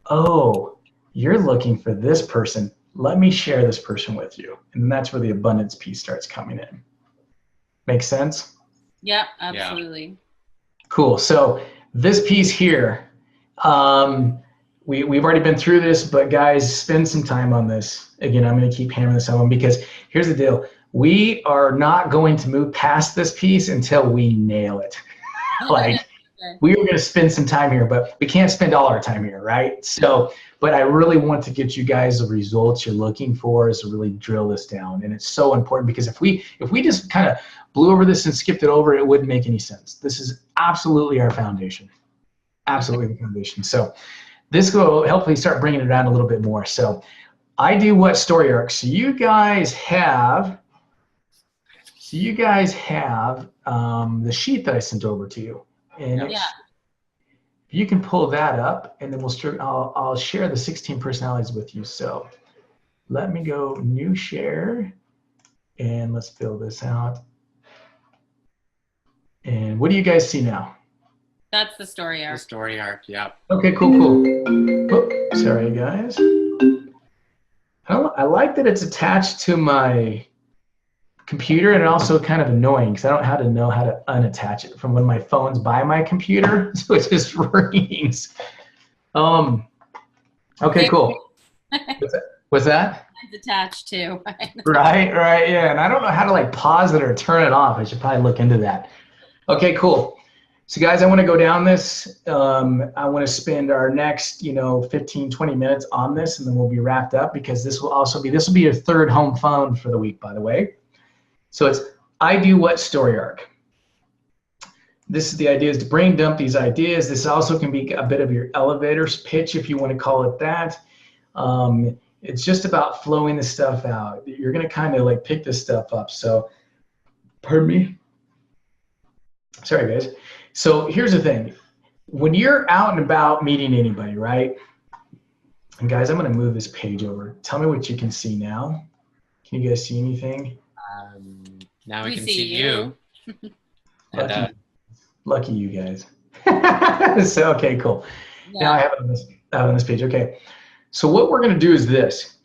oh, you're looking for this person. Let me share this person with you. And that's where the abundance piece starts coming in. Make sense? Yeah, absolutely. Yeah. Cool. So this piece here, we've already been through this, but guys, spend some time on this. Again, I'm going to keep hammering this home because here's the deal. We are not going to move past this piece until we nail it. Like, we are going to spend some time here, but we can't spend all our time here, right? So, but I really want to get you guys the results you're looking for, is to really drill this down. And it's so important because if we just kind of blew over this and skipped it over, it wouldn't make any sense. This is absolutely our foundation. Absolutely the foundation. So this will hopefully start bringing it down a little bit more. So I do what story arc. So you guys have the sheet that I sent over to you. And Yeah. if you can pull that up, and then I'll share the 16 personalities with you. So let me go new share, and let's fill this out. And what do you guys see now? That's the story arc. The story arc, yeah. Okay, cool. Oh, sorry, guys. I like that it's attached to my computer, and also kind of annoying because I don't know how to unattach it from when my phone's by my computer, so it just rings. Okay, cool. What's that? It's attached to. Right, yeah. And I don't know how to like pause it or turn it off. I should probably look into that. Okay, cool. So guys, I want to go down this. I want to spend our next, 15, 20 minutes on this, and then we'll be wrapped up, because this will be your third home phone for the week, by the way. So it's I do what story arc. This is the idea, is to brain dump these ideas. This also can be a bit of your elevator's pitch, if you want to call it that. It's just about flowing this stuff out. You're going to kind of like pick this stuff up. So, pardon me. Sorry, guys. So here's the thing. When you're out and about meeting anybody, right? And guys, I'm going to move this page over. Tell me what you can see now. Can you guys see anything? Now we can see you. Lucky you guys. So, okay, cool. Yeah. Now I have it on this page. Okay. So what we're going to do is this.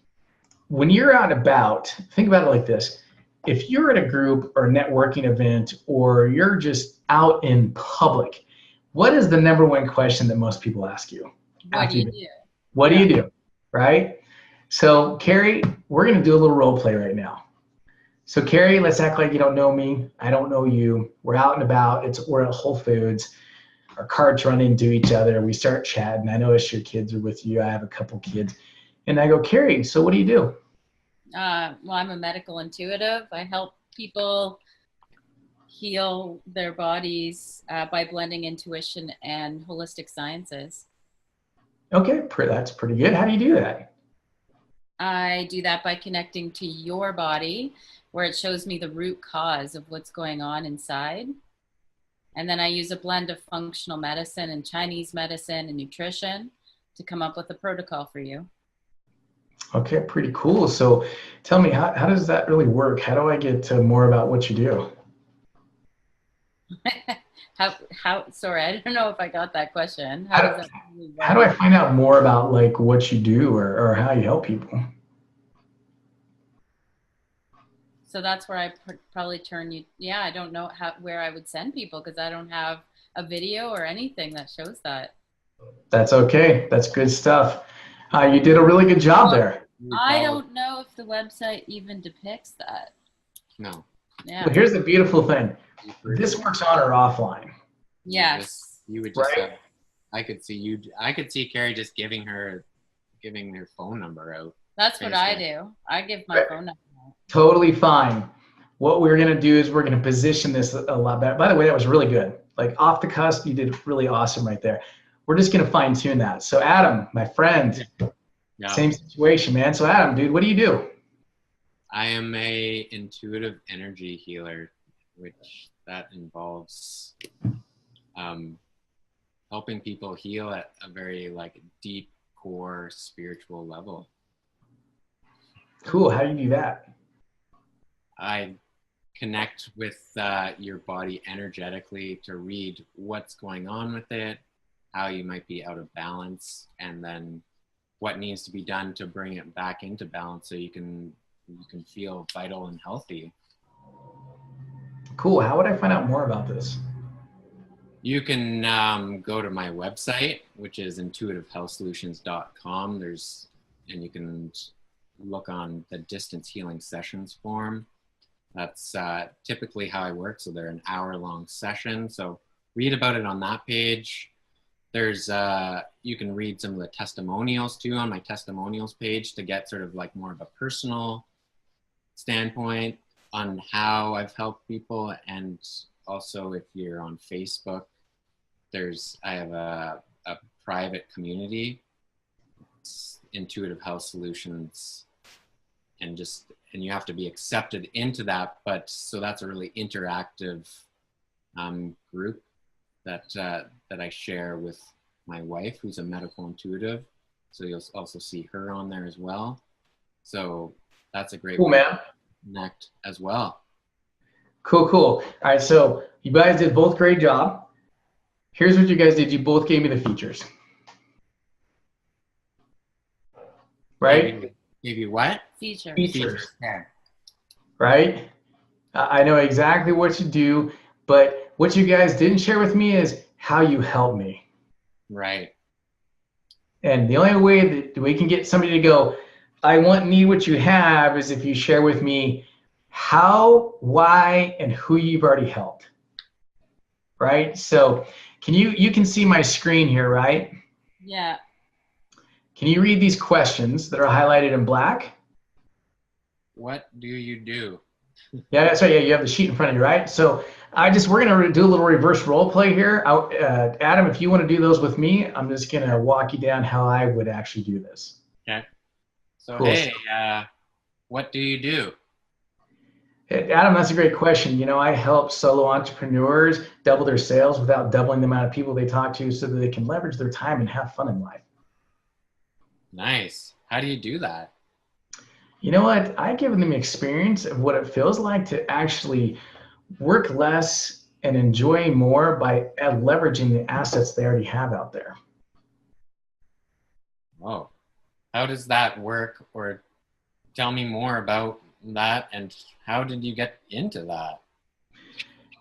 When you're out and about, think about it like this. If you're at a group or a networking event, or you're just out in public, what is the #1 question that most people ask you? What do you do? What do you do? Right? So Carrie, we're going to do a little role play right now. So Carrie, let's act like you don't know me. I don't know you. We're out and about. We're at Whole Foods. Our carts run into each other. We start chatting. I notice your kids are with you. I have a couple kids. And I go, Carrie, so what do you do? Well, I'm a medical intuitive. I help people heal their bodies by blending intuition and holistic sciences. Okay, that's pretty good. How do you do that? I do that by connecting to your body, where it shows me the root cause of what's going on inside. And then I use a blend of functional medicine and Chinese medicine and nutrition to come up with a protocol for you. Okay, pretty cool. So tell me, how does that really work? How do I get more about what you do? Sorry, I don't know if I got that question. How do I find out more about like what you do or how you help people? So that's where I probably turn you. Yeah, I don't know where I would send people, because I don't have a video or anything that shows that. That's okay. That's good stuff. You did a really good job there. I don't know if the website even depicts that. No. Yeah. But here's the beautiful thing. This works on or offline. Yes. You would just right? I could see Carrie just giving her phone number out. That's what I do. I give my phone number out. Totally fine. What we're going to do is we're going to position this a lot better. By the way, that was really good. Like off the cusp, you did really awesome right there. We're just going to fine tune that. So Adam, my friend, same situation, man. So Adam, dude, what do you do? I am a intuitive energy healer, which that involves helping people heal at a very like deep core spiritual level. Cool. How do you do that? I connect with your body energetically to read what's going on with it, how you might be out of balance, and then what needs to be done to bring it back into balance so you can feel vital and healthy. Cool. How would I find out more about this? You can go to my website, which is intuitivehealthsolutions.com. And you can look on the distance healing sessions form. That's typically how I work. So they're an hour-long session. So read about it on that page. There's you can read some of the testimonials too on my testimonials page to get sort of like more of a personal standpoint on how I've helped people. And also if you're on Facebook, I have a private community, Intuitive Health Solutions, and you have to be accepted into that. But so that's a really interactive group that I share with my wife, who's a medical intuitive. So you'll also see her on there as well. So that's a great cool, way man. to connect as well. Cool. All right, so you guys did both great job. Here's what you guys did. You both gave me the features. Right? Gave you what? Features. Yeah. Right? I know exactly what you do, but what you guys didn't share with me is how you help me. Right. And the only way that we can get somebody to go, I need what you have, is if you share with me how, why, and who you've already helped. Right? So you can see my screen here, right? Yeah. Can you read these questions that are highlighted in black? What do you do? Yeah, that's right. Yeah, you have the sheet in front of you, right? So we're gonna do a little reverse role play here. Adam, if you want to do those with me, I'm just gonna walk you down how I would actually do this. Okay. So Cool. hey, what do you do? Adam, that's a great question. You know, I help solo entrepreneurs double their sales without doubling the amount of people they talk to, so that they can leverage their time and have fun in life. Nice. How do you do that? You know what? I give them experience of what it feels like to actually work less and enjoy more by leveraging the assets they already have out there. Oh, how does that work? Or tell me more about that, and how did you get into that?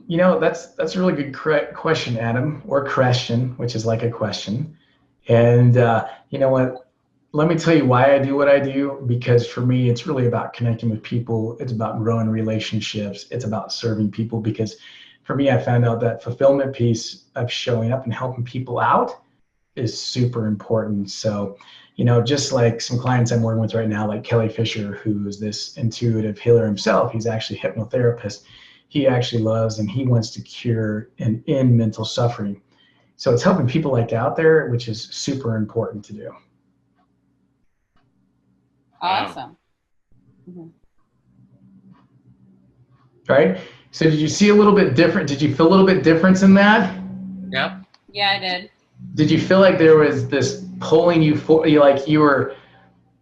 You know, that's a really good question, Adam, or question, which is like a question. And you know what? Let me tell you why I do what I do, because for me, it's really about connecting with people. It's about growing relationships. It's about serving people, because for me, I found out that fulfillment piece of showing up and helping people out is super important. So, you know, just like some clients I'm working with right now, like Kelly Fisher, who's this intuitive healer himself, he's actually a hypnotherapist. He actually loves and he wants to cure and end mental suffering. So it's helping people like out there, which is super important to do. Awesome. Wow. Right? So did you see a little bit different? Did you feel a little bit difference in that? Yep. Yeah, I did. Did you feel like there was this pulling you like you were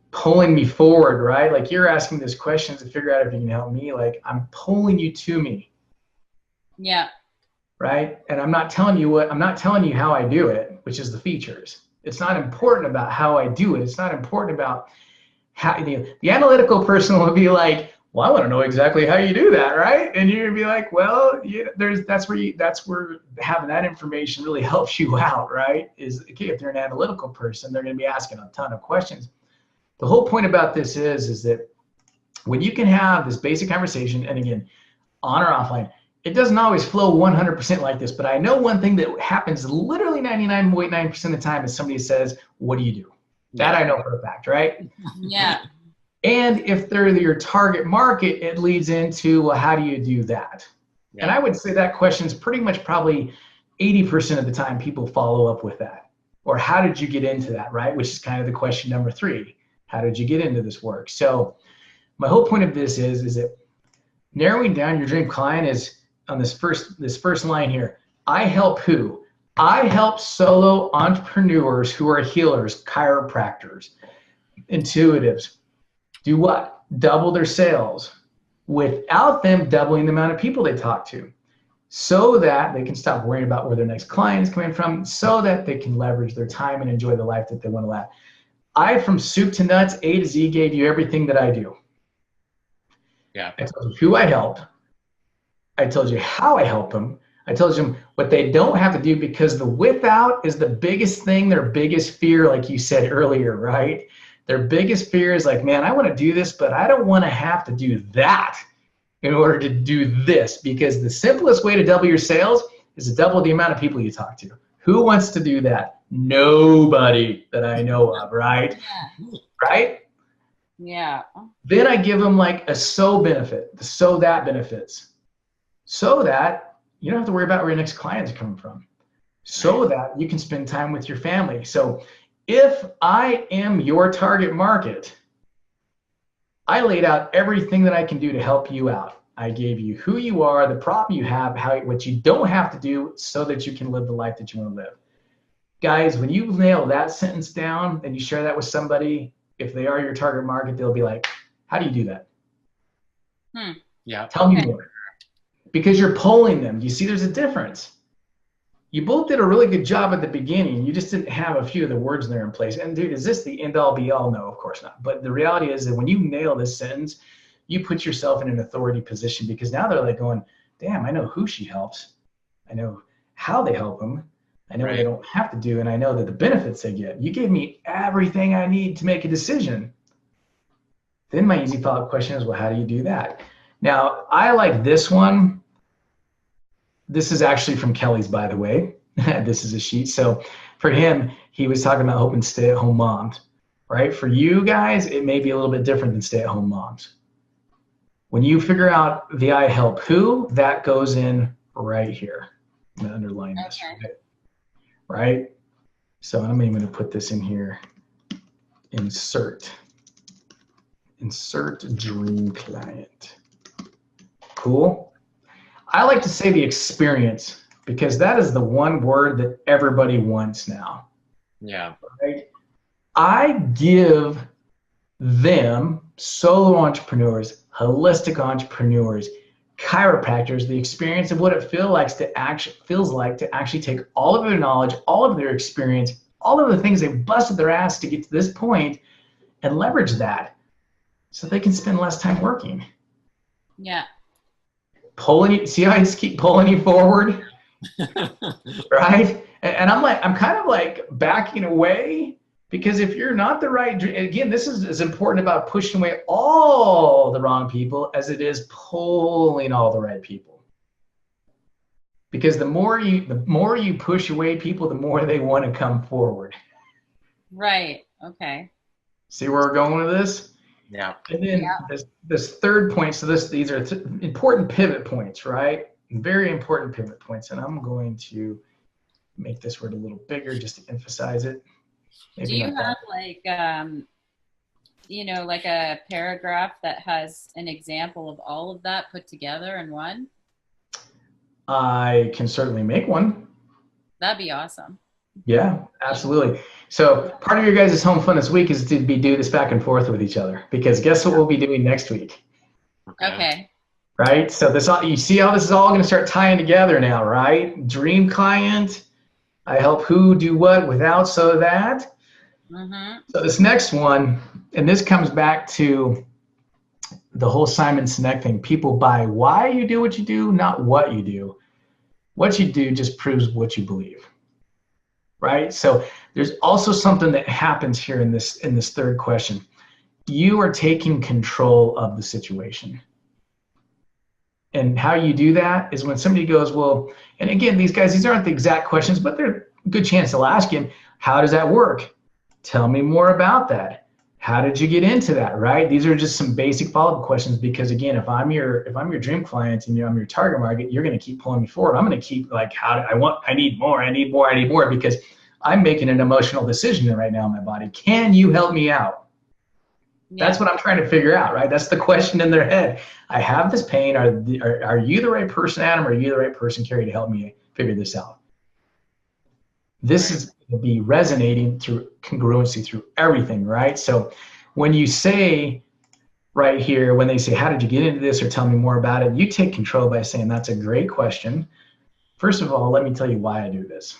pulling me forward, right? Like you're asking these questions to figure out if you can help me. Like I'm pulling you to me. Yeah. Right? And I'm not telling you how I do it, which is the features. It's not important about how I do it. It's not important about how, the analytical person will be like, well, I want to know exactly how you do that, right? And you're gonna be like, well, yeah, that's where having that information really helps you out, right? Is okay, if they're an analytical person, they're gonna be asking a ton of questions. The whole point about this is that when you can have this basic conversation, and again, on or offline, it doesn't always flow 100% like this, but I know one thing that happens literally 99.9% of the time is somebody says, what do you do? That I know for a fact, right? Yeah. And if they're your target market, it leads into, well, how do you do that? Yeah. And I would say that question is pretty much probably 80% of the time people follow up with that. Or how did you get into that, right? Which is kind of the question number 3. How did you get into this work? So my whole point of this is that narrowing down your dream client is on this first line here. I help who? I help solo entrepreneurs who are healers, chiropractors, intuitives. Do what? Double their sales without them doubling the amount of people they talk to, so that they can stop worrying about where their next client is coming from, so that they can leverage their time and enjoy the life that they want to live. I, from soup to nuts, A to Z, gave you everything that I do. Yeah. I told you who I help. I told you how I help them. I told them what they don't have to do, because the without is the biggest thing, their biggest fear, like you said earlier, right? Their biggest fear is like, man, I want to do this, but I don't want to have to do that in order to do this, because the simplest way to double your sales is to double the amount of people you talk to. Who wants to do that? Nobody that I know of, right? Yeah. Right? Yeah. Then I give them like a so benefit, the so that benefits, so that you don't have to worry about where your next clients are coming from, so that you can spend time with your family. So if I am your target market, I laid out everything that I can do to help you out. I gave you who you are, the problem you have, what you don't have to do, so that you can live the life that you want to live. Guys, when you nail that sentence down and you share that with somebody, if they are your target market, they'll be like, how do you do that? Yeah. Tell me more. Because you're polling them. You see, there's a difference. You both did a really good job at the beginning. You just didn't have a few of the words there in place. And dude, is this the end all be all? No, of course not. But the reality is that when you nail this sentence, you put yourself in an authority position, because now they're like going, damn, I know who she helps. I know how they help them. I know what they don't have to do. And I know that the benefits they get. You gave me everything I need to make a decision. Then my easy follow-up question is, well, how do you do that? Now, I like this one. This is actually from Kelly's, by the way. This is a sheet. So for him, he was talking about helping stay-at-home moms, right? For you guys, it may be a little bit different than stay-at-home moms. When you figure out the I help who, that goes in right here. I'm going to underline this, right? So I'm even going to put this in here. Insert dream client. Cool. I like to say the experience, because that is the one word that everybody wants now. Yeah. Right? I give them, solo entrepreneurs, holistic entrepreneurs, chiropractors, the experience of what it feels like to actually take all of their knowledge, all of their experience, all of the things they busted their ass to get to this point, and leverage that so they can spend less time working. Yeah. See how I just keep pulling you forward? Right? And I'm kind of like backing away, because if you're not the right, again, this is as important about pushing away all the wrong people as it is pulling all the right people. Because the more you push away people, the more they want to come forward. Right. Okay. See where we're going with this? Yeah. And then this third point, so these are important pivot points, right? Very important pivot points. And I'm going to make this word a little bigger just to emphasize it. Maybe do you have like, like a paragraph that has an example of all of that put together in one? I can certainly make one. That'd be awesome. Yeah, absolutely. So part of your guys' home fun this week is to do this back and forth with each other, because guess what we'll be doing next week? Okay. Right? So you see how this is all going to start tying together now, right? Dream client, I help who, do what, without, so that. Mm-hmm. So this next one, and this comes back to the whole Simon Sinek thing. People buy why you do what you do, not what you do. What you do just proves what you believe. Right? So there's also something that happens here in this third question. You are taking control of the situation. And how you do that is when somebody goes, well, and again, these aren't the exact questions, but they're a good chance they'll ask you, how does that work? Tell me more about that. How did you get into that, right? These are just some basic follow-up questions, because again, if I'm your dream client and I'm your target market, you're going to keep pulling me forward. I'm going to keep like, I need more, because I'm making an emotional decision right now in my body. Can you help me out? Yeah. That's what I'm trying to figure out, right? That's the question in their head. I have this pain. Are you the right person, Adam? Or are you the right person, Carrie, to help me figure this out? This is going to be resonating through congruency through everything, right? So when you say, right here, when they say, how did you get into this, or tell me more about it, you take control by saying, that's a great question. First of all, let me tell you why I do this.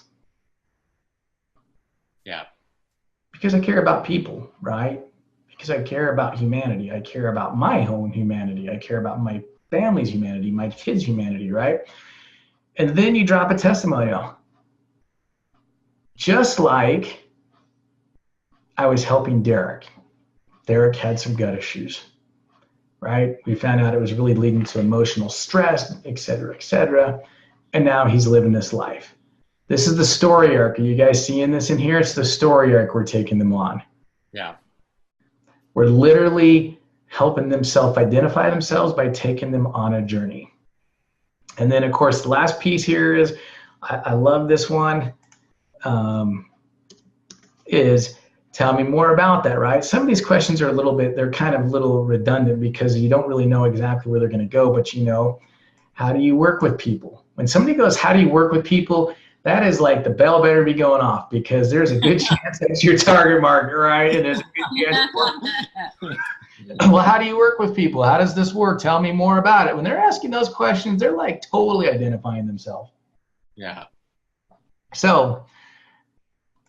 Yeah. Because I care about people, right? Because I care about humanity. I care about my own humanity. I care about my family's humanity, my kids' humanity, right? And then you drop a testimonial. Just like I was helping Derek. Derek had some gut issues, right? We found out it was really leading to emotional stress, et cetera, et cetera. And now he's living this life. This is the story arc. Are you guys seeing this in here? It's the story arc we're taking them on. Yeah. We're literally helping them self-identify themselves by taking them on a journey. And then, of course, the last piece here is, I love this one, is tell me more about that, right? Some of these questions are they're kind of a little redundant because you don't really know exactly where they're going to go, but how do you work with people? When somebody goes, how do you work with people? That is like the bell better be going off, because there's a good chance that's your target market, right? And there's a good chance. Well, how do you work with people? How does this work? Tell me more about it. When they're asking those questions, they're like totally identifying themselves. Yeah. So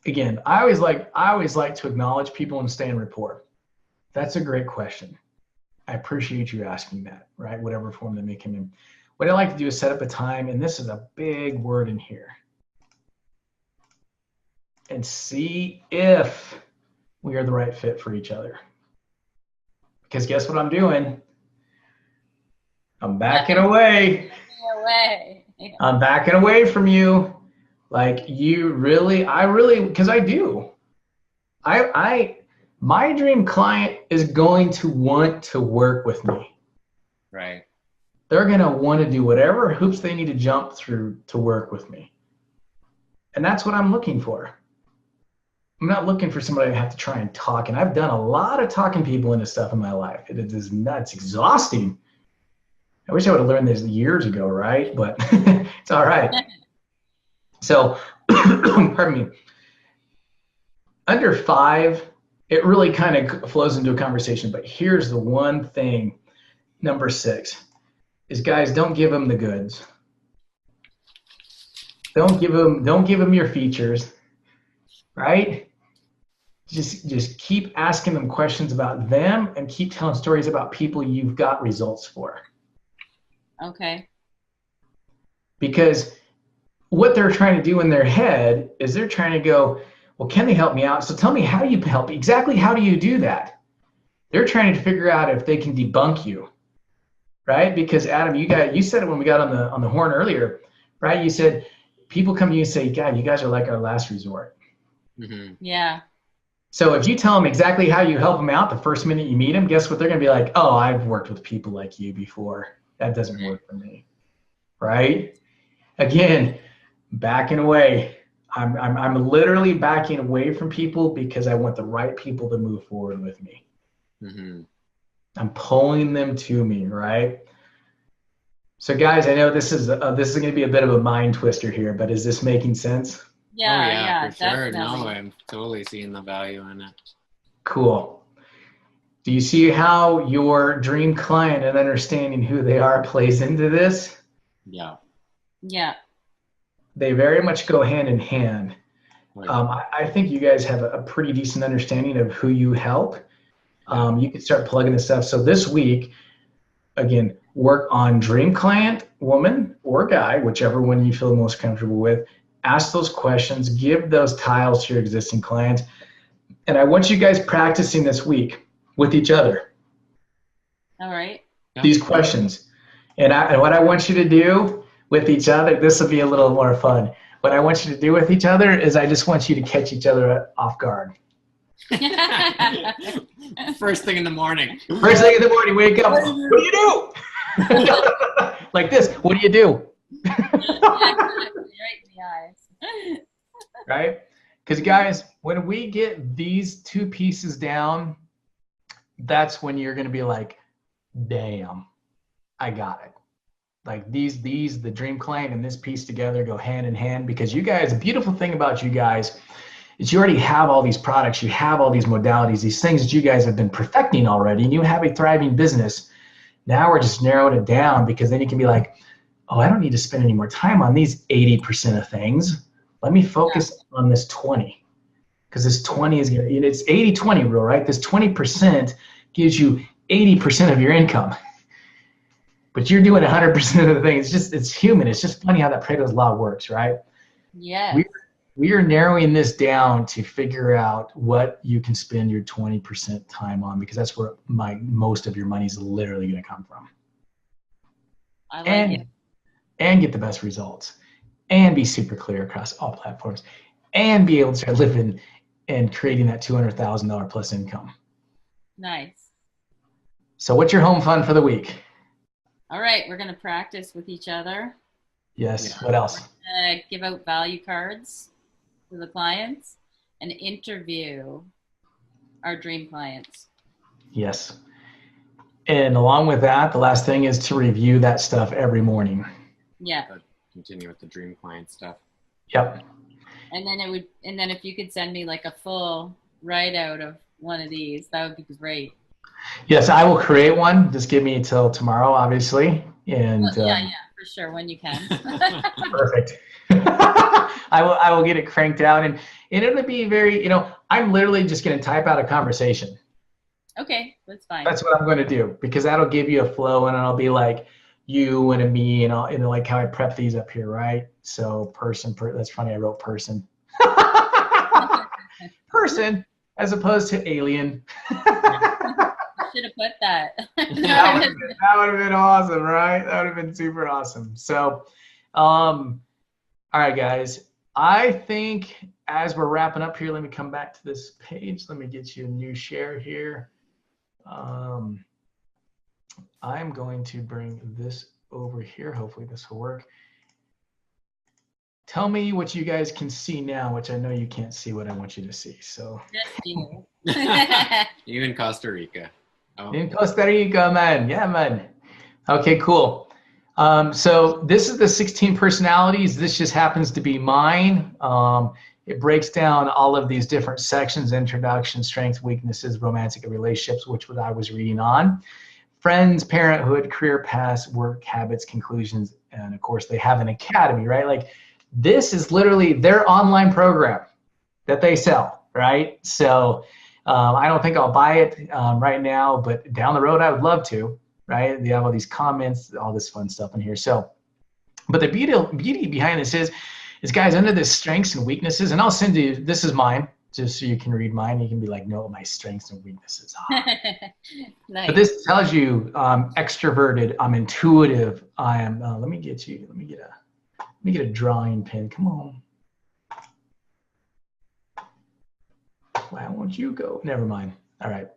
again, I always like to acknowledge people and stay in rapport. That's a great question. I appreciate you asking that, right? Whatever form they may come in. What I like to do is set up a time, and this is a big word in here, and see if we are the right fit for each other. Because guess what I'm doing? I'm backing away. I'm backing away from you. Like because I do. My dream client is going to want to work with me. Right. They're going to want to do whatever hoops they need to jump through to work with me. And that's what I'm looking for. I'm not looking for somebody I have to try and talk. And I've done a lot of talking people into stuff in my life. It is nuts, exhausting. I wish I would have learned this years ago, right? But it's all right. So, pardon me. Under 5, it really kind of flows into a conversation. But here's the one thing, number 6, is guys, don't give them the goods. Don't give them your features, right? Just keep asking them questions about them and keep telling stories about people you've got results for. Okay. Because what they're trying to do in their head is they're trying to go, well, can they help me out? So tell me, how do you help? Exactly how do you do that? They're trying to figure out if they can debunk you, right? Because Adam, you said it when we got on the horn earlier, right? You said people come to you and say, God, you guys are like our last resort. Mm-hmm. Yeah. So if you tell them exactly how you help them out the first minute you meet them, guess what? They're going to be like, oh, I've worked with people like you before. That doesn't work for me, right? Again, backing away. I'm literally backing away from people because I want the right people to move forward with me. Mm-hmm. I'm pulling them to me, right? So guys, I know this is going to be a bit of a mind twister here, but is this making sense? Yeah, for sure. definitely. No, I'm totally seeing the value in it. Cool. Do you see how your dream client and understanding who they are plays into this? Yeah. Yeah. They very much go hand in hand. Right. I think you guys have a pretty decent understanding of who you help. You can start plugging this stuff. So this week, again, work on dream client, woman or guy, whichever one you feel most comfortable with. Ask those questions, give those tiles to your existing clients. And I want you guys practicing this week with each other. All right. These questions. And what I want you to do with each other, this will be a little more fun. What I want you to do with each other is I just want you to catch each other off guard. First thing in the morning. First thing in the morning, wake up. What do you do? Like this. What do you do? Right in the eyes. Right? Because guys, when we get these 2 pieces down, that's when you're going to be like, damn, I got it. Like the dream client and this piece together go hand in hand, because you guys, the beautiful thing about you guys is you already have all these products, you have all these modalities, these things that you guys have been perfecting already, and you have a thriving business. Now we're just narrowing it down, because then you can be like, oh, I don't need to spend any more time on these 80% of things. Let me focus on this 20, because this 20 is going to, it's 80-20 rule, right? This 20% gives you 80% of your income. But you're doing 100% of the things. It's human. It's just funny how that Pareto's law works, right? Yeah. We are narrowing this down to figure out what you can spend your 20% time on, because that's where most of your money is literally going to come from. I like it. And get the best results, and be super clear across all platforms, and be able to start living and creating that $200,000 plus income. Nice. So what's your home fun for the week? All right, we're going to practice with each other. Yes. Yeah. What else? Give out value cards to the clients and interview our dream clients. Yes. And along with that, the last thing is to review that stuff every morning. Yeah. Continue with the dream client stuff. Yep. And then if you could send me like a full write out of one of these, that would be great. Yes, I will create one. Just give me until tomorrow, obviously. And yeah, for sure, when you can. Perfect. I will get it cranked out, and it'll be very, I'm literally just going to type out a conversation. Okay, that's fine. That's what I'm going to do, because that'll give you a flow, and I'll be like you and a me, and like how I prep these up here, right? So person, that's funny. I wrote person. Person as opposed to alien. Should have put that. That would have been awesome, right? That would have been super awesome. So, all right, guys. I think as we're wrapping up here, let me come back to this page. Let me get you a new share here. I'm going to bring this over here. Hopefully this will work. Tell me what you guys can see now, which I know you can't see what I want you to see. So just you. You in Costa Rica. Oh. In Costa Rica, man. Yeah, man. Okay, cool. So this is the 16 personalities. This just happens to be mine. It breaks down all of these different sections: introduction, strengths, weaknesses, romantic relationships, which I was reading on, friends, parenthood, career paths, work habits, conclusions, and of course they have an academy, right? Like this is literally their online program that they sell, right? So I don't think I'll buy it right now, but down the road I would love to, right? They have all these comments, all this fun stuff in here. So, but the beauty behind this is guys, under the strengths and weaknesses, and I'll send you, this is mine, just so you can read mine. You can be like, no, my strengths and weaknesses. Nice. But this tells you I'm extroverted, I'm intuitive, I am, let me get a drawing pen, come on. Why won't you go? Never mind. All right.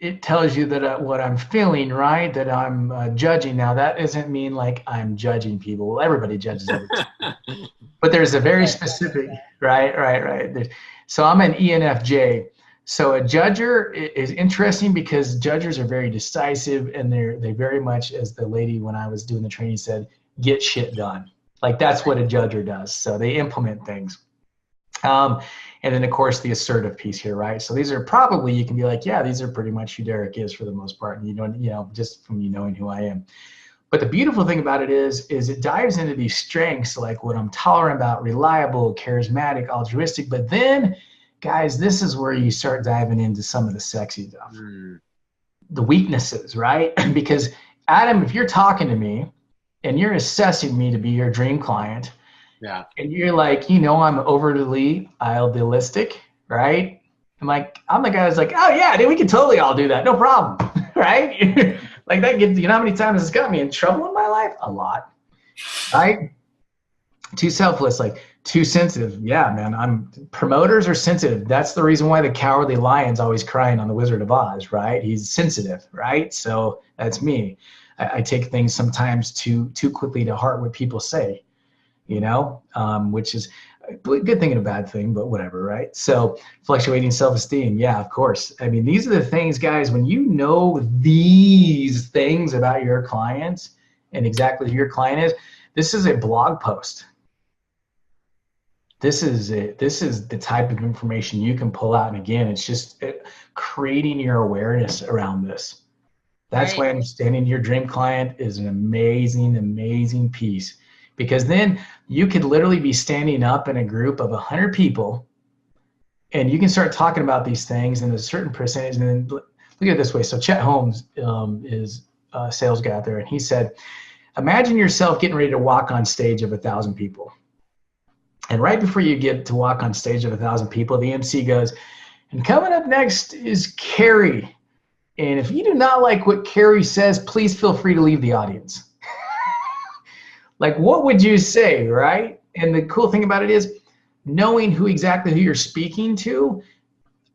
It tells you that what I'm feeling, right? That I'm judging. Now, that doesn't mean like I'm judging people. Well, everybody judges everything. But there's a very specific, right. So I'm an ENFJ. So a judger is interesting because judgers are very decisive, and they very much, as the lady when I was doing the training said, get shit done. Like that's what a judger does. So they implement things. And then of course the assertive piece here, right? So these are probably, you can be like, yeah, these are pretty much who Derek is for the most part. And just from knowing who I am. But the beautiful thing about it is it dives into these strengths, like what I'm tolerant about, reliable, charismatic, altruistic. But then, guys, this is where you start diving into some of the sexy stuff. The weaknesses, right? Because Adam, if you're talking to me and you're assessing me to be your dream client, yeah, and you're like, I'm overly idealistic, right? I'm the guy that's like, oh yeah, dude, we can totally all do that, no problem, right? Like that gets, how many times it's got me in trouble in my life? A lot, right? Too selfless, like too sensitive. Yeah, man, promoters are sensitive. That's the reason why the cowardly lion's always crying on the Wizard of Oz, right? He's sensitive, right? So that's me. I take things sometimes too quickly to heart what people say. Which is a good thing and a bad thing, but whatever, right? So fluctuating self-esteem. Yeah, of course. I mean, these are the things, guys, when you know these things about your clients and exactly who your client is, this is a blog post. This is it. This is the type of information you can pull out. And again, it's just creating your awareness around this. That's why understanding your dream client is an amazing, amazing piece, because then you could literally be standing up in a group of 100 people and you can start talking about these things in a certain percentage. And then look at it this way. So Chet Holmes is a sales guy out there, and he said, imagine yourself getting ready to walk on stage of 1,000 people. And right before you get to walk on stage of 1,000 people, the MC goes, and coming up next is Carrie. And if you do not like what Carrie says, please feel free to leave the audience. Like, what would you say, right? And the cool thing about it is knowing who you're speaking to,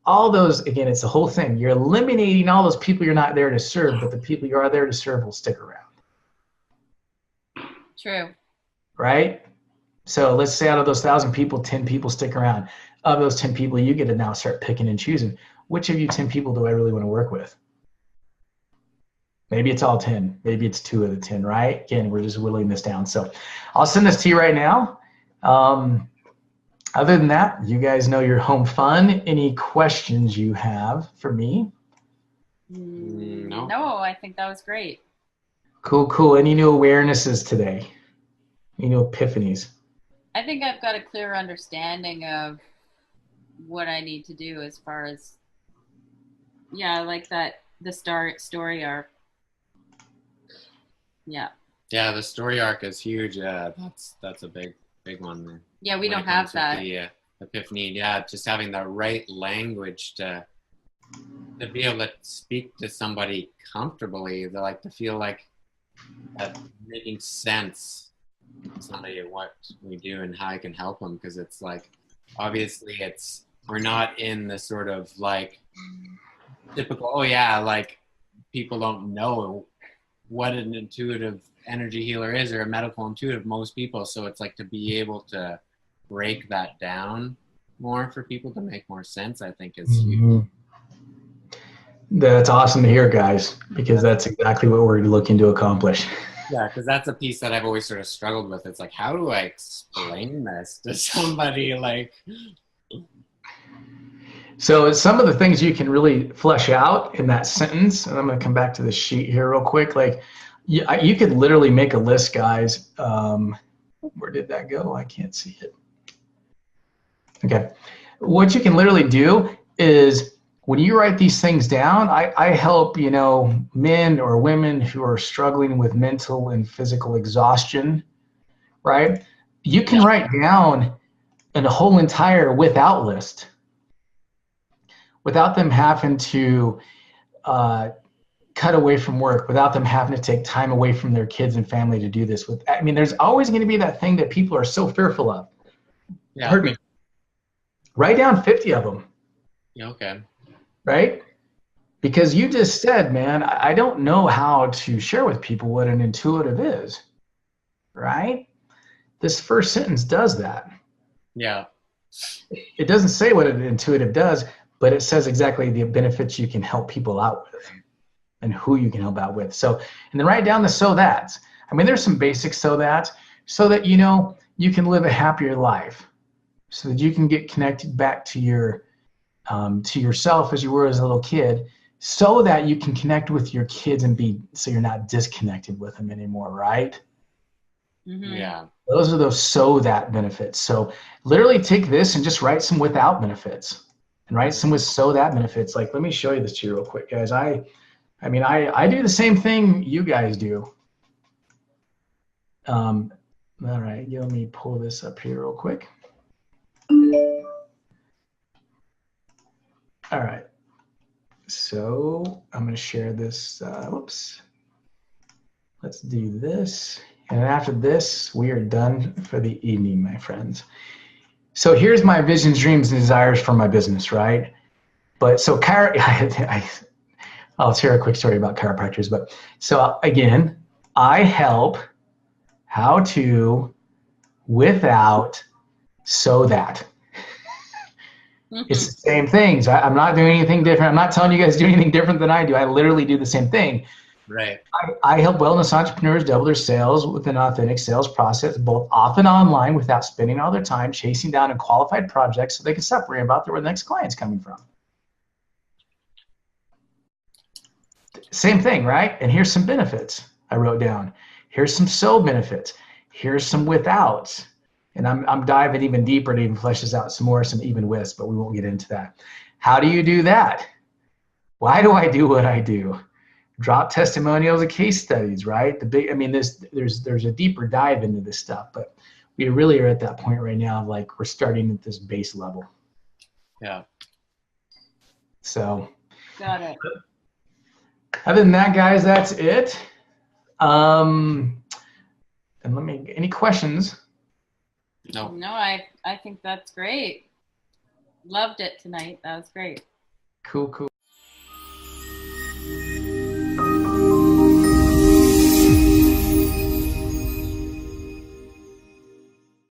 all those, again, it's the whole thing. You're eliminating all those people you're not there to serve, but the people you are there to serve will stick around. True. Right? So let's say out of those 1,000 people, 10 people stick around. Of those 10 people, you get to now start picking and choosing. Which of you 10 people do I really want to work with? Maybe it's all 10. Maybe it's 2 of the 10, right? Again, we're just whittling this down. So I'll send this to you right now. Other than that, you guys know you're home fun. Any questions you have for me? No, I think that was great. Cool. Any new awarenesses today? Any new epiphanies? I think I've got a clear understanding of what I need to do as far as, like that, the story arc. Yeah. Yeah, the story arc is huge. That's a big one. Yeah, we don't have that. The epiphany, just having the right language to be able to speak to somebody comfortably, to feel like that making sense. Somebody what we do and how I can help them, because it's like obviously we're not in the sort of typical people don't know what an intuitive energy healer is or a medical intuitive, most people, so it's to be able to break that down more for people to make more sense, I think is huge. That's awesome to hear, guys, because that's exactly what we're looking to accomplish. Yeah, because that's a piece that I've always sort of struggled with. It's how do I explain this to somebody? So some of the things you can really flesh out in that sentence, and I'm going to come back to the sheet here real quick. You could literally make a list, guys. Where did that go? I can't see it. Okay. What you can literally do is, when you write these things down, I help, men or women who are struggling with mental and physical exhaustion, right? You can write down a whole entire without list without them having to cut away from work, without them having to take time away from their kids and family to do this. There's always going to be that thing that people are so fearful of. Yeah. Heard me. Write down 50 of them. Yeah, okay. Right? Because you just said, man, I don't know how to share with people what an intuitive is, right? This first sentence does that. Yeah. It doesn't say what an intuitive does, but it says exactly the benefits you can help people out with and who you can help out with. So, and then write down the so that's. There's some basic so that you can live a happier life, so that you can get connected back to yourself as you were as a little kid, so that you can connect with your kids so you're not disconnected with them anymore, right? Mm-hmm. Yeah. Those are those so that benefits. So literally take this and just write some without benefits and write some with so that benefits. Let me show you this to you real quick, guys. I do the same thing you guys do. All right, let me pull this up here real quick. All right, so I'm going to share this. Whoops. Let's do this. And after this, we are done for the evening, my friends. So here's my visions, dreams, and desires for my business, right? But so I'll share a quick story about chiropractors. But so again, I help how to without so that. It's the same things. I'm not doing anything different. I'm not telling you guys to do anything different than I do. I literally do the same thing. Right. I help wellness entrepreneurs double their sales with an authentic sales process, both off and online, without spending all their time chasing down unqualified projects so they can stop worrying about where the next client's coming from. Same thing, right? And here's some benefits I wrote down. Here's some so benefits. Here's some withouts. And I'm diving even deeper to even fleshes out some more, some even withs, but we won't get into that. How do you do that? Why do I do what I do? Drop testimonials and case studies, right? There's a deeper dive into this stuff, but we really are at that point right now of like we're starting at this base level. Yeah. So Got it. other than that, guys, that's it. And any questions? No. No, I think that's great. Loved it tonight. That was great. Cool.